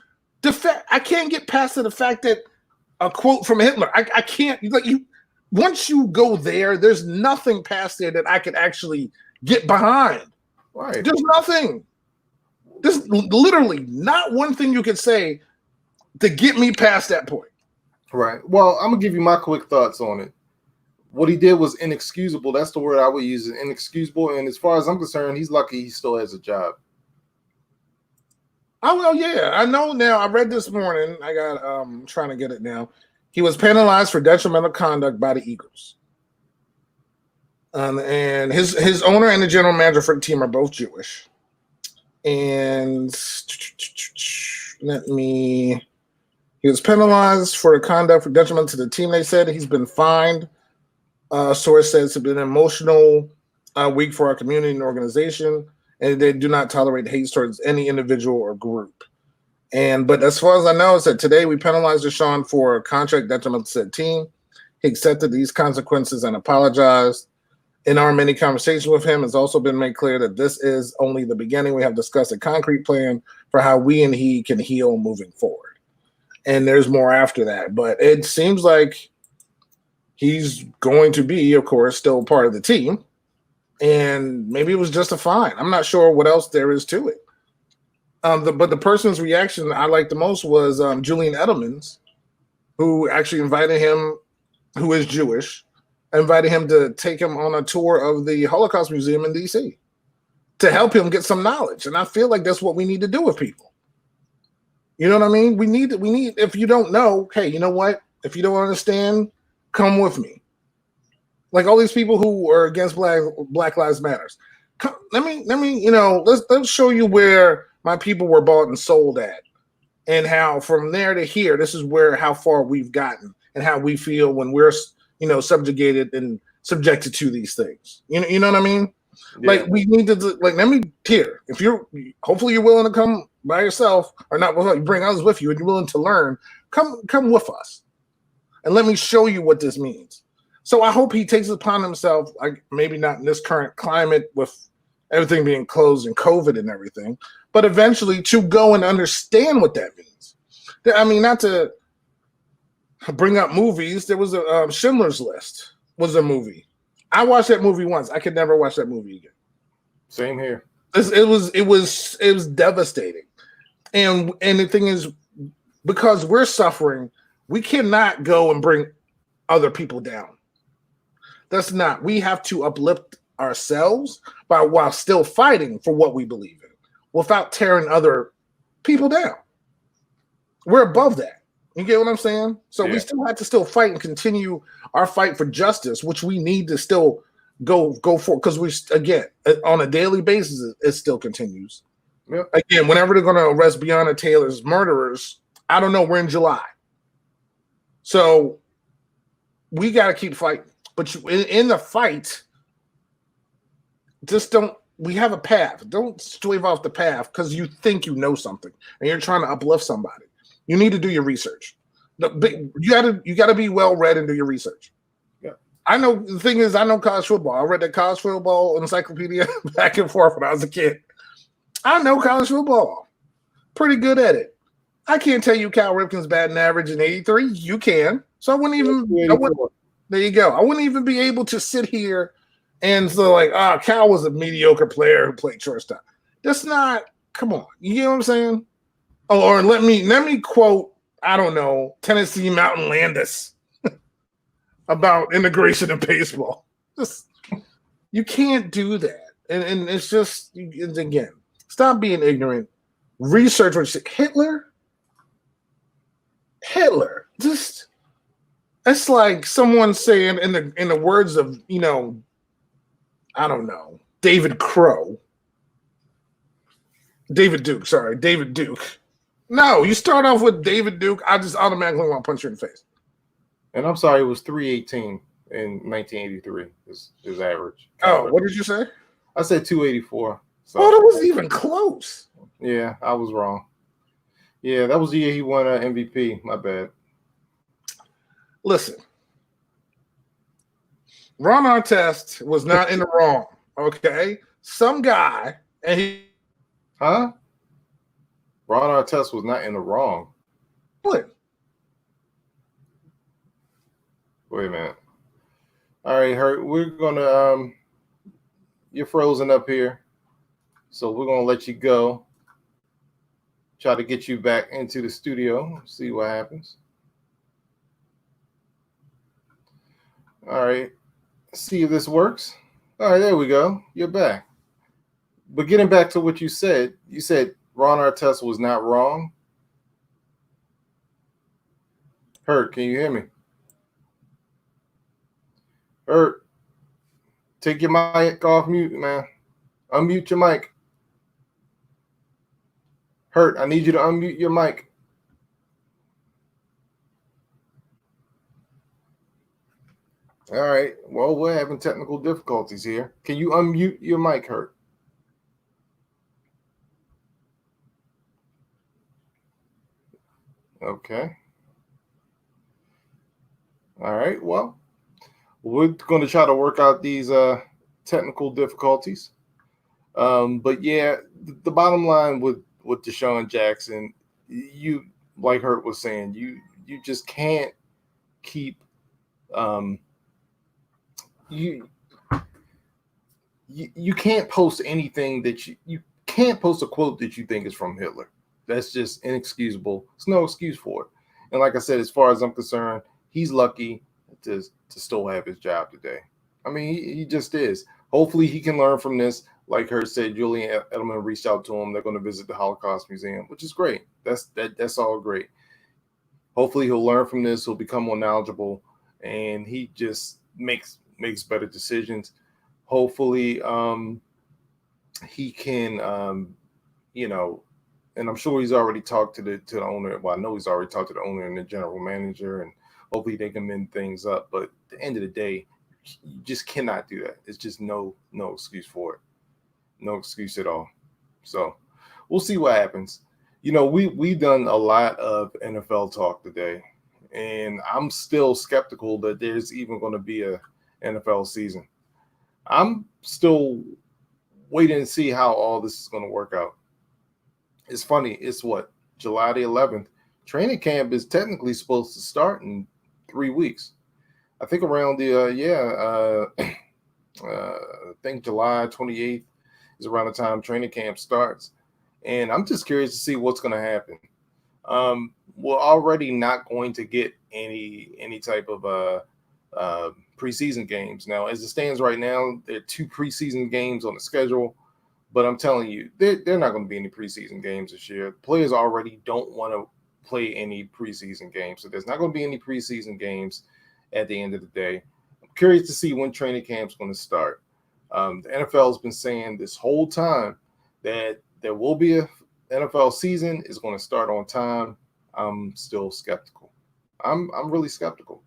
S1: I can't get past the fact that a quote from Hitler. I can't, like, once you go there, there's nothing past there that I could actually get behind.
S2: Right.
S1: There's nothing. There's literally not one thing you could say to get me past that point.
S2: Right. Well, I'm gonna give you my quick thoughts on it. What he did was inexcusable. That's the word I would use, inexcusable. And as far as I'm concerned, he's lucky he still has a job.
S1: Oh, well, yeah. I know now. I read this morning. I got trying to get it now. He was penalized for detrimental conduct by the Eagles. And his owner and the general manager for the team are both Jewish. And he was penalized for conduct for detriment to the team. They said he's been fined. Source says it's been an emotional week for our community and organization, and they do not tolerate hate towards any individual or group. But as far as I know, it's that today we penalized Deshaun for contract detriment to said team. He accepted these consequences and apologized. In our many conversations with him, it's also been made clear that this is only the beginning. We have discussed a concrete plan for how we and he can heal moving forward. And there's more after that. But it seems like he's going to be, of course, still part of the team. And maybe it was just a fine. I'm not sure what else there is to it. But the person's reaction I liked the most was Julian Edelman's, who actually invited him, who is Jewish, invited him to take him on a tour of the Holocaust Museum in D.C. to help him get some knowledge. And I feel like that's what we need to do with people. You know what I mean? We need, if you don't know, hey, you know what? If you don't understand, come with me. Like all these people who are against Black Lives Matters. Let me, let's show you where my people were bought and sold at. And how from there to here, this is how far we've gotten and how we feel when we're, subjugated and subjected to these things. You know what I mean? Yeah. Like we need to, hopefully you're willing to come by yourself or not, you bring others with you and you're willing to learn, come with us. And let me show you what this means. So I hope he takes it upon himself, like maybe not in this current climate with everything being closed and COVID and everything, but eventually to go and understand what that means. I mean, not to bring up movies. There was a Schindler's List was a movie. I watched that movie once. I could never watch that movie again.
S2: Same here.
S1: It was devastating, and the thing is, because we're suffering, we cannot go and bring other people down. That's not. We have to uplift ourselves while still fighting for what we believe in, without tearing other people down. We're above that. You get what I'm saying? So we still have to still fight and continue our fight for justice, which we need to still go for, because we, again, on a daily basis, it still continues.
S2: Yep.
S1: Again, whenever they're going to arrest Breonna Taylor's murderers, I don't know. We're in July, so we got to keep fighting. But in the fight, just don't. We have a path. Don't swerve off the path because you think you know something and you're trying to uplift somebody. You need to do your research. You got to be well read and do your research.
S2: Yeah.
S1: I know the thing is, I know college football. I read that college football encyclopedia back and forth when I was a kid. I know college football. Pretty good at it. I can't tell you Cal Ripken's batting average in 83. You can. So I wouldn't even. There you go. I wouldn't even be able to sit here and so like, Cal was a mediocre player who played shortstop. That's not. Come on. You know what I'm saying? Oh, or let me quote, I don't know, Tennessee Mountain Landis about integration in baseball. Just, you can't do that. And it's just, again, stop being ignorant. Research what you say. Hitler. Just, it's like someone saying in the words of, I don't know, David Duke. No, you start off with David Duke, I just automatically want to punch you in the face.
S2: And I'm sorry, it was 318 in 1983 is average.
S1: Oh, what did you say?
S2: I said 284. So.
S1: Oh, that wasn't even close.
S2: Yeah, I was wrong. Yeah, that was the year he won an MVP. My bad.
S1: Listen, Ron Artest was not in the wrong, okay? Some guy, and he...
S2: Huh? Ron Artest was not in the wrong.
S1: What?
S2: Wait a minute. All right, Hurt, we're going to... you're frozen up here, so we're going to let you go. Try to get you back into the studio, see what happens. All right, see if this works. All right, there we go. You're back. But getting back to what you said Ron Artest was not wrong. Hurt, can you hear me? Hurt, take your mic off mute, man. Unmute your mic. Hurt, I need you to unmute your mic. All right. Well, we're having technical difficulties here. Can you unmute your mic, Hurt? Okay. All right. Well, we're going to try to work out these technical difficulties. But yeah, the bottom line with Deshaun Jackson, you, like Hurt was saying, you just can't keep you can't post anything that you can't post a quote that you think is from Hitler. That's just inexcusable. There's no excuse for it. And like I said, as far as I'm concerned, he's lucky to still have his job today. I mean, he just is. Hopefully he can learn from this. Like Hurt said, Julian Edelman reached out to him. They're going to visit the Holocaust Museum, which is great. That's all great. Hopefully he'll learn from this. He'll become more knowledgeable, and he just makes better decisions. Hopefully he can, and I'm sure he's already talked to the owner. Well, I know he's already talked to the owner and the general manager, and hopefully they can mend things up. But at the end of the day, you just cannot do that. It's just no excuse for it. No excuse at all. So we'll see what happens. We've done a lot of NFL talk today, and I'm still skeptical that there's even going to be a NFL season. I'm still waiting to see how all this is going to work out. It's funny. It's what, July the 11th. Training camp is technically supposed to start in 3 weeks. I think around the I think July 28th is around the time training camp starts, and I'm just curious to see what's going to happen. We're already not going to get any type of preseason games now. As it stands right now, there are 2 preseason games on the schedule, but I'm telling you, they're not going to be any preseason games this year. Players already don't want to play any preseason games, so there's not going to be any preseason games at the end of the day. I'm curious to see when training camp's going to start. The NFL has been saying this whole time that there will be a NFL season, is going to start on time. I'm still skeptical. I'm really skeptical.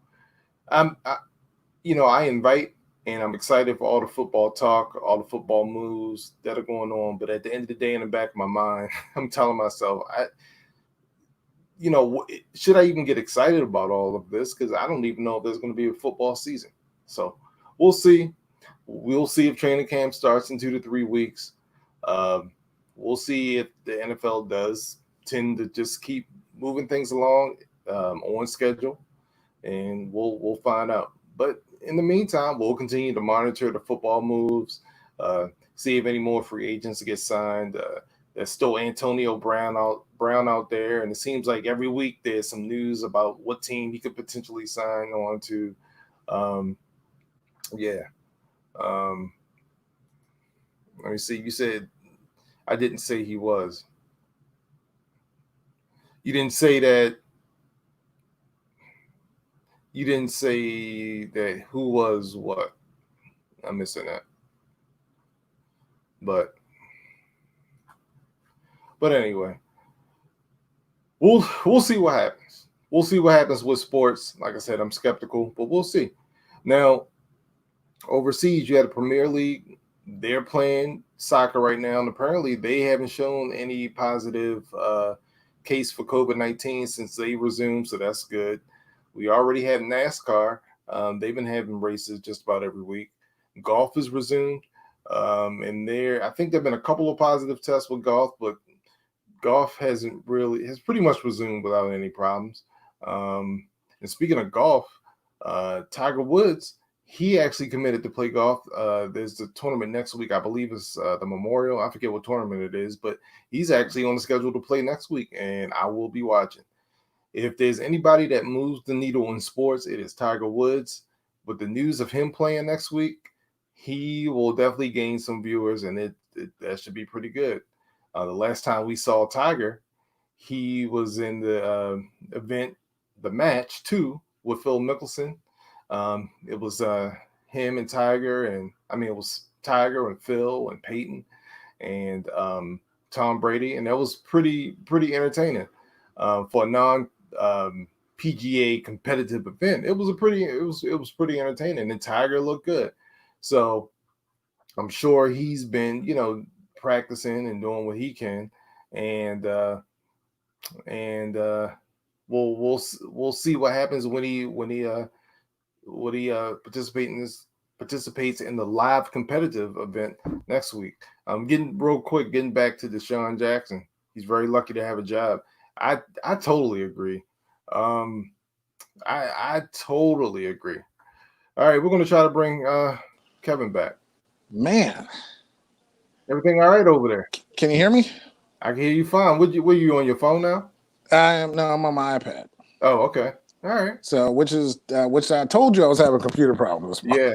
S2: I invite and I'm excited for all the football talk, all the football moves that are going on. But at the end of the day, in the back of my mind, I'm telling myself, should I even get excited about all of this? Because I don't even know if there's going to be a football season. So we'll see. We'll see if training camp starts in 2 to 3 weeks. We'll see if the NFL does tend to just keep moving things along on schedule, and we'll find out. But in the meantime, we'll continue to monitor the football moves, see if any more free agents get signed. There's still Antonio Brown out there, and it seems like every week there's some news about what team he could potentially sign on to. Let me see. You said I didn't say he was. You didn't say that. You didn't say that who was what. I'm missing that. But anyway, we'll see what happens. We'll see what happens with sports. Like I said, I'm skeptical, but we'll see. Now, overseas, you had a Premier League. They're playing soccer right now, and apparently they haven't shown any positive case for COVID-19 since they resumed, so that's good. We already had NASCAR. They've been having races just about every week. Golf is resumed, and I think there have been a couple of positive tests with golf, but golf has pretty much resumed without any problems. And speaking of golf, Tiger Woods, he actually committed to play golf. There's the tournament next week. I believe it's the Memorial. I forget what tournament it is, but he's actually on the schedule to play next week, and I will be watching. If there's anybody that moves the needle in sports, it is Tiger Woods. With the news of him playing next week, he will definitely gain some viewers, and that should be pretty good. The last time we saw Tiger, he was in the event, the match, too, with Phil Mickelson. It was him and Tiger, it was Tiger and Phil and Peyton and Tom Brady, and that was pretty entertaining for a non PGA competitive event. It was pretty entertaining, and Tiger looked good. So I'm sure he's been practicing and doing what he can, and we'll see what happens when he participates in the live competitive event next week. Getting back to Deshaun Jackson. He's very lucky to have a job. I totally agree. I totally agree. All right, we're going to try to bring Kevin back.
S1: Man,
S2: everything all right over there?
S1: Can you hear me?
S2: I can hear you fine. Were you on your phone now?
S1: I'm on my iPad.
S2: Oh, okay. All right.
S1: So, which I told you I was having computer problems.
S2: Yeah.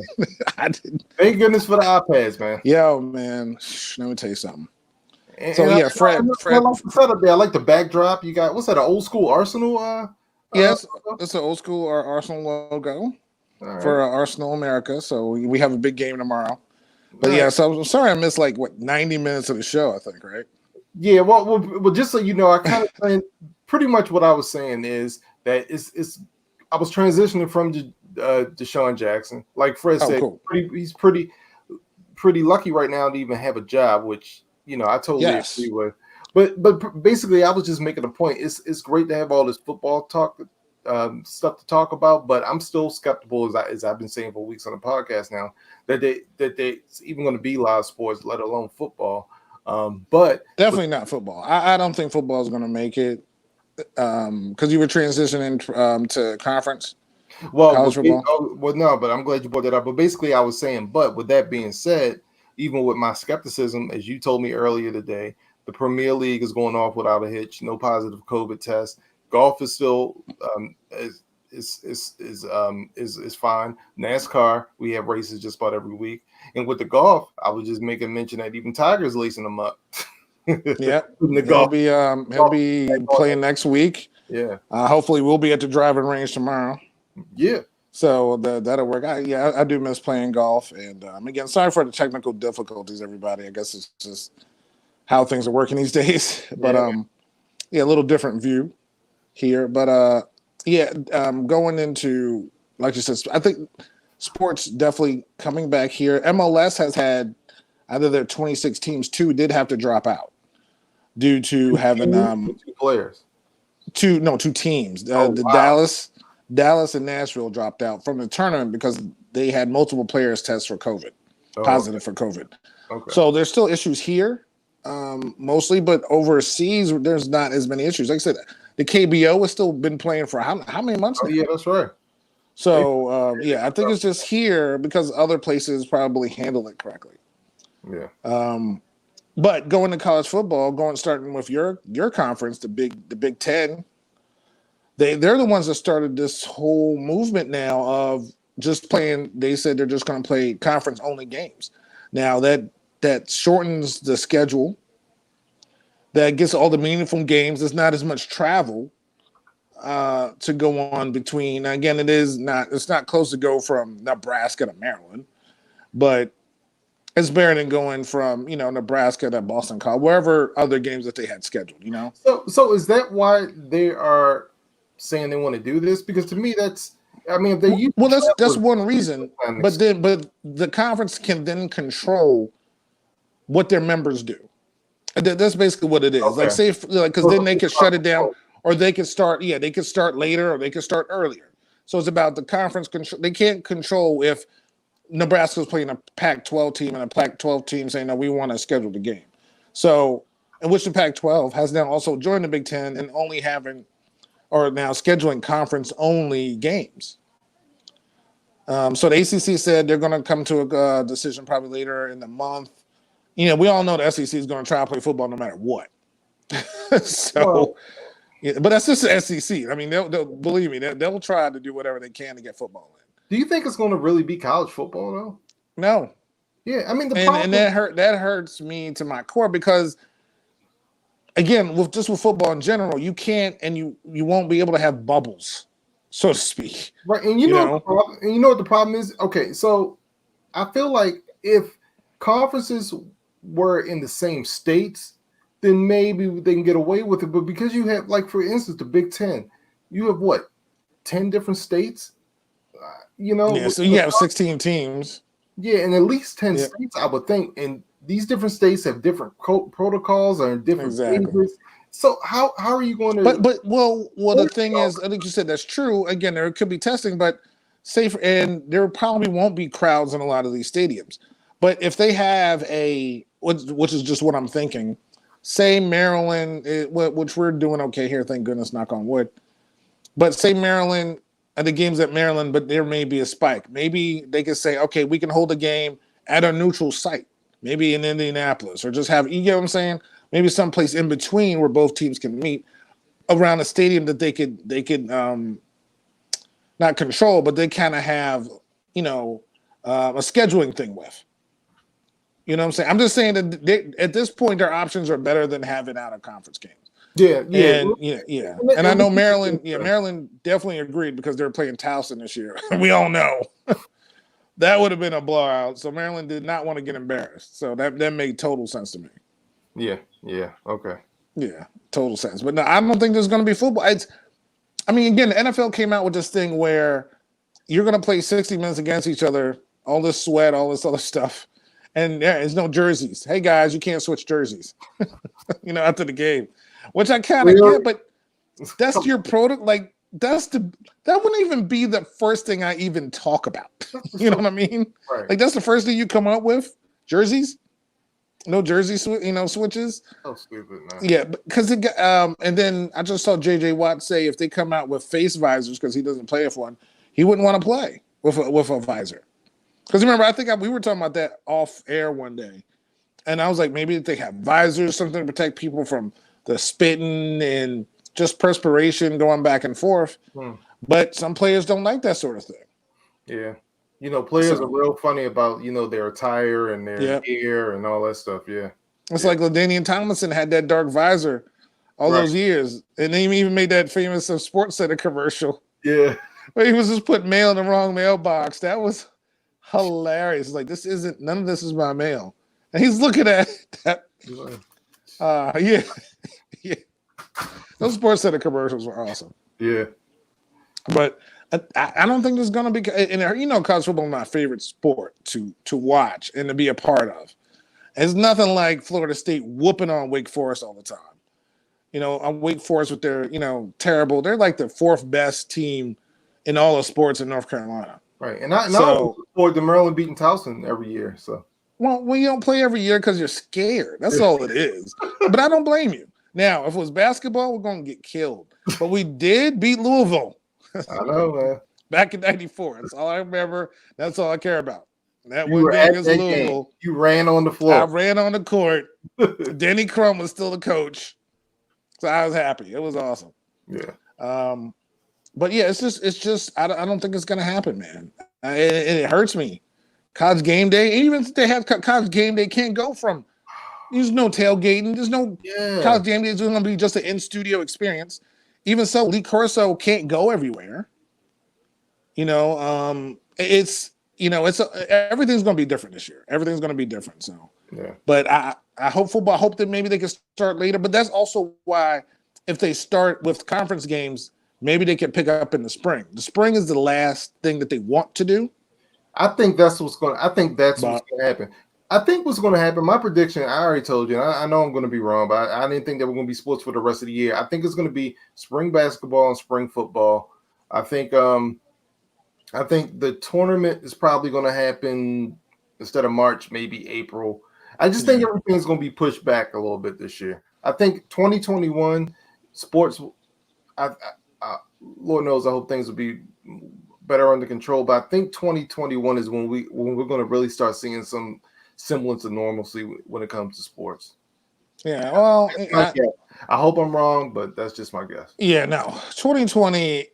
S1: I didn't.
S2: Thank goodness for the iPads, man.
S1: Yo, man. Let me tell you something.
S2: Fred. I like the setup there. I like the backdrop. You got, what's that, an old school Arsenal?
S1: Yes, it's an old school Arsenal logo for Arsenal America. So we have a big game tomorrow. But so I'm sorry I missed 90 minutes of the show, I think, right?
S2: Yeah, well, just so you know, I kind of pretty much what I was saying is that I was transitioning from Deshaun Jackson. Like Fred said,
S1: cool.
S2: He's pretty lucky right now to even have a job, which I totally agree with. But basically, I was just making a point. It's great to have all this football talk stuff to talk about, but I'm still skeptical, as I've been saying for weeks on the podcast now, that it's even going to be live sports, let alone football. But
S1: definitely not football. I don't think football is going to make it because you were transitioning to conference. College football.
S2: No, but I'm glad you brought that up. But basically, I was saying, but with that being said, even with my skepticism, as you told me earlier today, the Premier League is going off without a hitch, no positive COVID test. Golf is still is fine. NASCAR, we have races just about every week. And with the golf, I was just making mention that even Tiger's lacing them up.
S1: Yeah, he'll be playing next week.
S2: Yeah.
S1: Hopefully, we'll be at the driving range tomorrow.
S2: Yeah.
S1: So that'll work. I do miss playing golf. And again, sorry for the technical difficulties, everybody. I guess it's just how things are working these days. But a little different view here. But going into, like you said, I think sports definitely coming back here. MLS has had out of their 26 teams, 2 did have to drop out due to having
S2: 2 players.
S1: 2 teams. Dallas and Nashville dropped out from the tournament because they had multiple players test for COVID, positive for COVID. Okay. So there's still issues here, mostly, but overseas there's not as many issues. Like I said, the KBO has still been playing for how many months now?
S2: Yeah, that's right.
S1: So I think it's just here because other places probably handle it correctly.
S2: Yeah.
S1: But going to college football, starting with your conference, the Big Ten. They're the ones that started this whole movement now of just playing. They said they're just going to play conference only games. Now that shortens the schedule. That gets all the meaningful games. There's not as much travel to go on between. Again, it's not close to go from Nebraska to Maryland, but it's better than going from Nebraska to Boston College, wherever other games that they had scheduled.
S2: So is that why they are saying they want to do this? Because to me, that's
S1: one reason. But the conference can then control what their members do. That's basically what it is. Okay. Like say, because then they could shut it down, or they could start. Yeah, they could start later, or they could start earlier. So it's about the conference control. They can't control if Nebraska's playing a Pac-12 team and a Pac-12 team saying, no, we want to schedule the game. So, in which the Pac-12 has now also joined the Big Ten and only having, or now scheduling conference-only games. So the ACC said they're going to come to a decision probably later in the month. We all know the SEC is going to try to play football no matter what. But that's just the SEC. I mean, they'll believe me, they'll try to do whatever they can to get football in.
S2: Do you think it's going to really be college football though?
S1: No.
S2: Yeah, I mean
S1: and that hurts me to my core because, again, with football in general, you can't and you won't be able to have bubbles, so to speak.
S2: Right, and you know what the problem is? Okay, so I feel like if conferences were in the same states, then maybe they can get away with it. But because you have, like, for instance, the Big Ten, you have what, 10 different states?
S1: So you have 16 teams.
S2: Yeah, and at least 10 states, I would think. And these different states have different protocols or different phases. So how are you going to?
S1: But the thing is, I think you said that's true. Again, there could be testing, but and there probably won't be crowds in a lot of these stadiums. But if they have which is just what I'm thinking, say Maryland, which we're doing okay here, thank goodness, knock on wood. But say Maryland. And the games at Maryland, but there may be a spike. Maybe they could say, okay, we can hold a game at a neutral site, maybe in Indianapolis, or just have, you get what I'm saying? Maybe someplace in between where both teams can meet around a stadium that they could not control, but they kind of have, a scheduling thing with. You know what I'm saying? I'm just saying that at this point, their options are better than having out of conference games.
S2: Yeah.
S1: And I know Maryland definitely agreed because they're playing Towson this year. We all know that would have been a blowout. So Maryland did not want to get embarrassed. So that made total sense to me.
S2: Yeah. Okay.
S1: Yeah, total sense. But no, I don't think there's going to be football. Again, the NFL came out with this thing where you're going to play 60 minutes against each other, all this sweat, all this other stuff. And there's no jerseys. Hey, guys, you can't switch jerseys, after the game. Which I kind of get, but that's your product. Like, that wouldn't even be the first thing I even talk about. You know what I mean?
S2: Right.
S1: Like that's the first thing you come up with. Jerseys, no jersey, switches.
S2: So stupid, man.
S1: Yeah, because and then I just saw JJ Watt say if they come out with face visors because he doesn't play with one, he wouldn't want to play with a visor. Because remember, I think we were talking about that off air one day, and I was like, maybe if they have visors, something to protect people from the spitting and just perspiration going back and forth. But some players don't like that sort of thing.
S2: Yeah. Players are real funny about, their attire and their gear and all that stuff. Yeah.
S1: It's like LaDainian Tomlinson had that dark visor all those years. And they even made that famous Sports Center commercial.
S2: Yeah.
S1: Where he was just putting mail in the wrong mailbox. That was hilarious. It's like, none of this is my mail. And he's looking at that. Yeah. Yeah. Those Sports Center commercials were awesome.
S2: Yeah.
S1: But I don't think there's going to be, and college football is my favorite sport to watch and to be a part of. It's nothing like Florida State whooping on Wake Forest all the time. On Wake Forest with their, terrible, they're like the fourth best team in all of sports in North Carolina.
S2: Right. And I support the Maryland beating Towson every year. So,
S1: well, you don't play every year because you're scared. That's all it is. But I don't blame you. Now, if it was basketball, we're going to get killed. But we did beat Louisville.
S2: I know, man.
S1: Back in '94. That's all I remember. That's all I care about. That one game against Louisville.
S2: Game. You ran on the floor.
S1: I ran on the court. Denny Crum was still the coach. So I was happy. It was awesome.
S2: Yeah.
S1: But yeah, it's just I don't think it's gonna happen, man. It hurts me. College game day, even if they have college game day, can't go from. There's no tailgating. There's no college game day. It's going to be just an in-studio experience. Even so, Lee Corso can't go everywhere. It's everything's going to be different this year. Everything's going to be different. So, but I hope that maybe they can start later. But that's also why if they start with conference games, maybe they can pick up in the spring. The spring is the last thing that they want to do.
S2: I think that's what's going to happen. I think what's going to happen, my prediction, I already told you, I know I'm going to be wrong, but I didn't think that we're going to be sports for the rest of the year. I think it's going to be spring basketball and spring football. I think the tournament is probably going to happen instead of March, maybe April. I just think everything's going to be pushed back a little bit this year. I think 2021 sports, Lord knows, I hope things will be better under control, but I think 2021 is when we're going to really start seeing some semblance of normalcy when it comes to sports.
S1: Yeah, well,
S2: I hope I'm wrong, but that's just my guess.
S1: Yeah, no, 2020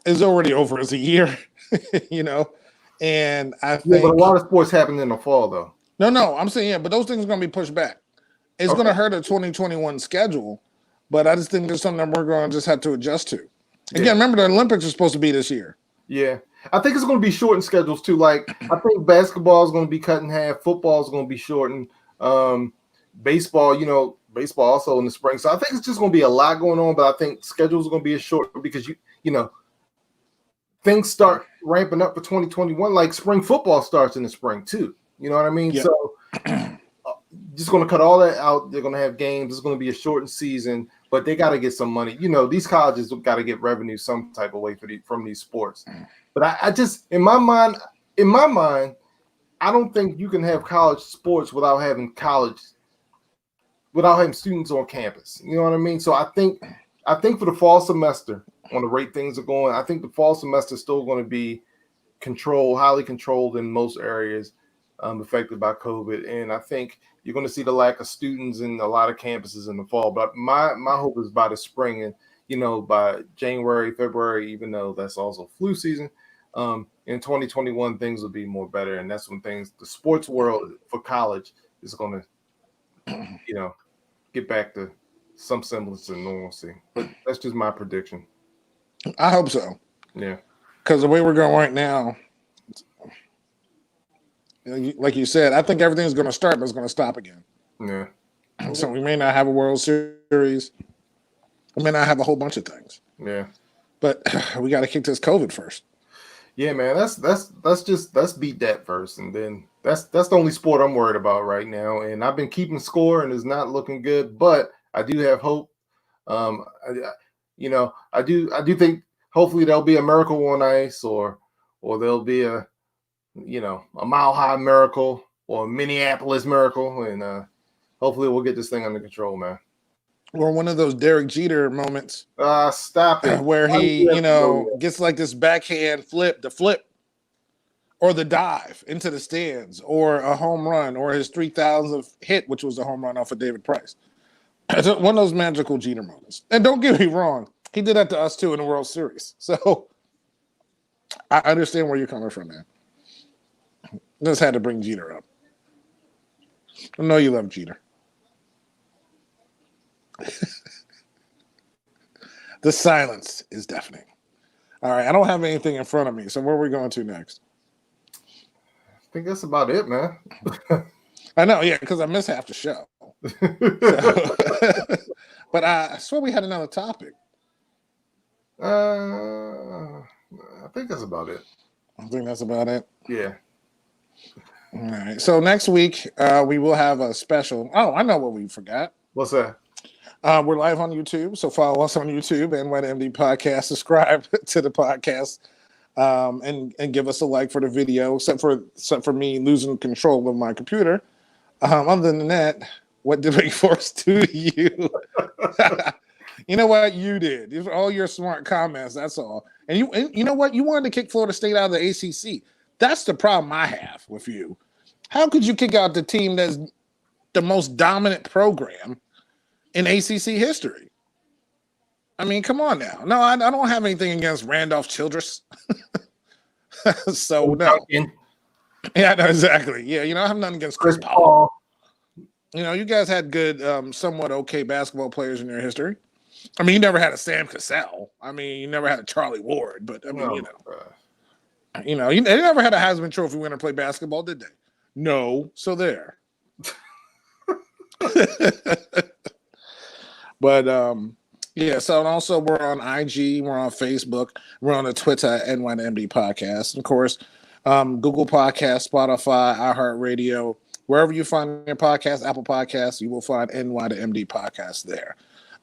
S1: is already over as a year, and I think
S2: but a lot of sports happen in the fall, though.
S1: No, I'm saying but those things are going to be pushed back. It's going to hurt a 2021 schedule, but I just think there's something that we're going to just have to adjust to. Again, remember the Olympics are supposed to be this year.
S2: Yeah. I think it's going to be shortened schedules too. Like I think basketball is going to be cut in half. Football is going to be shortened. Baseball, baseball also in the spring. So I think it's just going to be a lot going on. But I think schedules are going to be short because things start ramping up for 2021. Like spring football starts in the spring too. You know what I mean? Yeah. So just going to cut all that out. They're going to have games. It's going to be a shortened season, but they got to get some money. These colleges have got to get revenue some type of way from these sports. But I just, in my mind, I don't think you can have college sports without having students on campus. You know what I mean? So I think for the fall semester, on the rate things are going, I think the fall semester is still going to be highly controlled in most areas affected by COVID. And I think you're going to see the lack of students in a lot of campuses in the fall. But my hope is by the spring and, by January, February, even though that's also flu season, in 2021, things will be more better. And that's when the sports world for college is going to, get back to some semblance of normalcy. But that's just my prediction.
S1: I hope so.
S2: Yeah.
S1: Because the way we're going right now, like you said, I think everything's going to start, but it's going to stop again.
S2: Yeah.
S1: So we may not have a World Series. We may not have a whole bunch of things.
S2: Yeah.
S1: But we got to kick this COVID first.
S2: Yeah, man. Let's beat that first, and then that's the only sport I'm worried about right now. And I've been keeping score, and it's not looking good, but I do have hope. I do think hopefully there'll be a miracle on ice, or there'll be a Mile High Miracle or a Minneapolis Miracle, and hopefully we'll get this thing under control, man.
S1: Or one of those Derek Jeter moments.
S2: Stop it.
S1: Where he, gets like this backhand flip, or the dive into the stands, or a home run, or his 3,000th hit, which was a home run off of David Price. It's one of those magical Jeter moments. And don't get me wrong, he did that to us too in the World Series. So I understand where you're coming from, man. Just had to bring Jeter up. I know you love Jeter. The silence is deafening. All right, I don't have anything in front of me, so where are we going to next?
S2: I think that's about it, man.
S1: I know, yeah, because I missed half the show. So, but I swear we had another topic.
S2: I think that's about it.
S1: I think that's about it.
S2: Yeah.
S1: All right. So next week we will have a special. Oh, I know what we forgot.
S2: What's that?
S1: We're live on YouTube, so follow us on YouTube, NYMD Podcast. Subscribe to the podcast, and give us a like for the video. Except for me losing control of my computer. Other than that, what did Wake Forest do to you? You know what? You did. These are all your smart comments. That's all. And you know what? You wanted to kick Florida State out of the ACC. That's the problem I have with you. How could you kick out the team that's the most dominant program in ACC history? I mean, come on now. No, I don't have anything against Randolph Childress. So, no. Yeah, no, exactly. Yeah, I have nothing against Chris Paul. You guys had good, somewhat okay basketball players in your history. I mean, you never had a Sam Cassell. I mean, you never had a Charlie Ward. But, I mean, they never had a Heisman Trophy winner play basketball, did they? No. So there. But, yeah, so and also we're on IG, we're on Facebook, we're on the Twitter at NYMD Podcast. And of course, Google Podcast, Spotify, iHeartRadio, wherever you find your podcast, Apple Podcasts, you will find NY to MD Podcast there.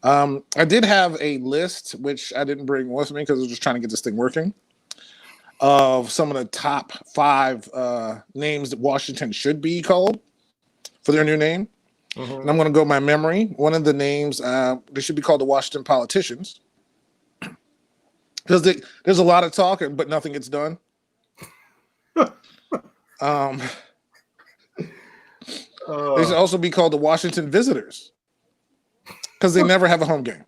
S1: I did have a list, which I didn't bring with me because I was just trying to get this thing working, of some of the top 5 names that Washington should be called for their new name. Mm-hmm. And I'm going to go by memory. One of the names, they should be called the Washington Politicians. Because there's a lot of talking, but nothing gets done. They should also be called the Washington Visitors. Because they never have a home game.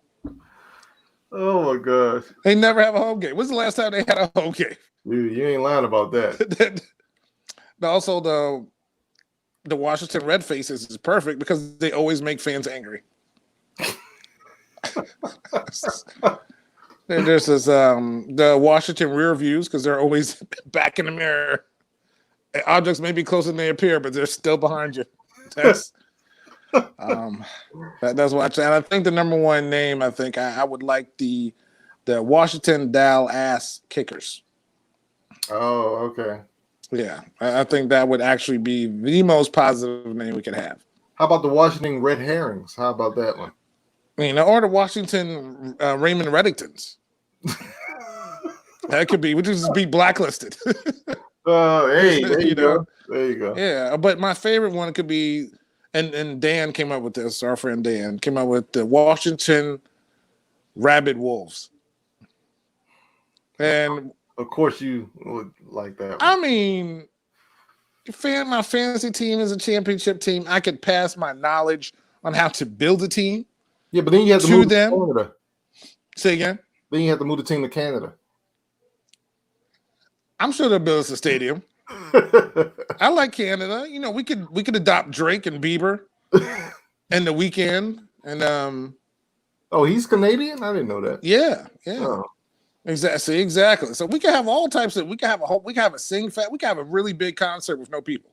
S2: Oh, my gosh.
S1: They never have a home game. When's the last time they had a home game?
S2: Dude, you ain't lying about that.
S1: Also, the Washington Red Faces is perfect because they always make fans angry. There's this the Washington Rear Views because they're always back in the mirror. Objects may be closer than they appear, but they're still behind you. That's what I think the number one name. I think I would like the Washington Dal Ass Kickers.
S2: Oh, okay.
S1: Yeah, I think that would actually be the most positive name we could have.
S2: How about the Washington Red Herrings? How about that one?
S1: Or the Washington Raymond Reddingtons. That could be. We just be blacklisted.
S2: Hey, there you go. There you go.
S1: Yeah, but my favorite one could be, and Dan came up with this. Our friend Dan came up with the Washington Rabid Wolves. And
S2: of course, you would like that one.
S1: I mean, my fantasy team is a championship team. I could pass my knowledge on how to build a team.
S2: Yeah, but then you have to move to Canada.
S1: Say again?
S2: Then you have to move the team to Canada.
S1: I'm sure they'll build us a stadium. I like Canada. We could adopt Drake and Bieber and The Weeknd. And
S2: oh, he's Canadian? I didn't know that.
S1: Yeah.
S2: Oh.
S1: Exactly. So we can have all types of. We can have a sing fest. We can have a really big concert with no people.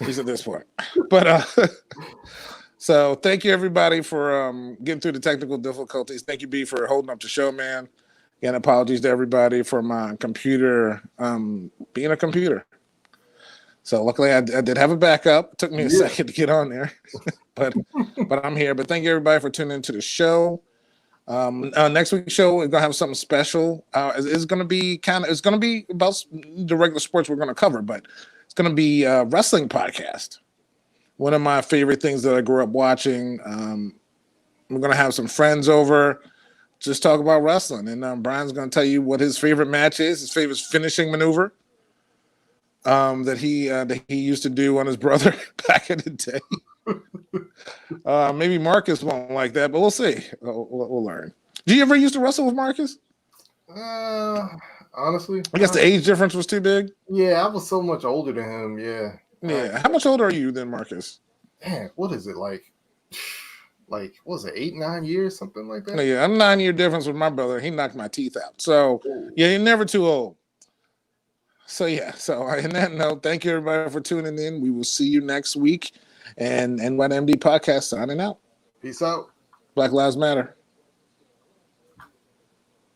S1: At least at this point. But so thank you everybody for getting through the technical difficulties. Thank you, B, for holding up the show, man. Again, apologies to everybody for my computer being a computer. So luckily I did have a backup. It took me a second to get on there, but I'm here. But thank you everybody for tuning into the show. Next week's show we're gonna have something special. It's gonna be about the regular sports we're gonna cover, but it's gonna be a wrestling podcast. One of my favorite things that I grew up watching. We're gonna have some friends over, just talk about wrestling, and Brian's gonna tell you what his favorite match is, his favorite finishing maneuver that he used to do on his brother back in the day. Maybe Marcus won't like that, but we'll see. We'll learn. Did you ever used to wrestle with Marcus?
S2: Honestly,
S1: I guess the age difference was too big.
S2: Yeah, I was so much older than him. Yeah.
S1: Yeah. How much older are you than Marcus?
S2: Man, what is it like? Like, what was it, 8, 9 years, something like that?
S1: Yeah, I'm 9-year difference with my brother. He knocked my teeth out. So yeah, you're never too old. So yeah. So on that note, thank you everybody for tuning in. We will see you next week. And NYMD podcast signing out.
S2: Peace out.
S1: Black Lives Matter.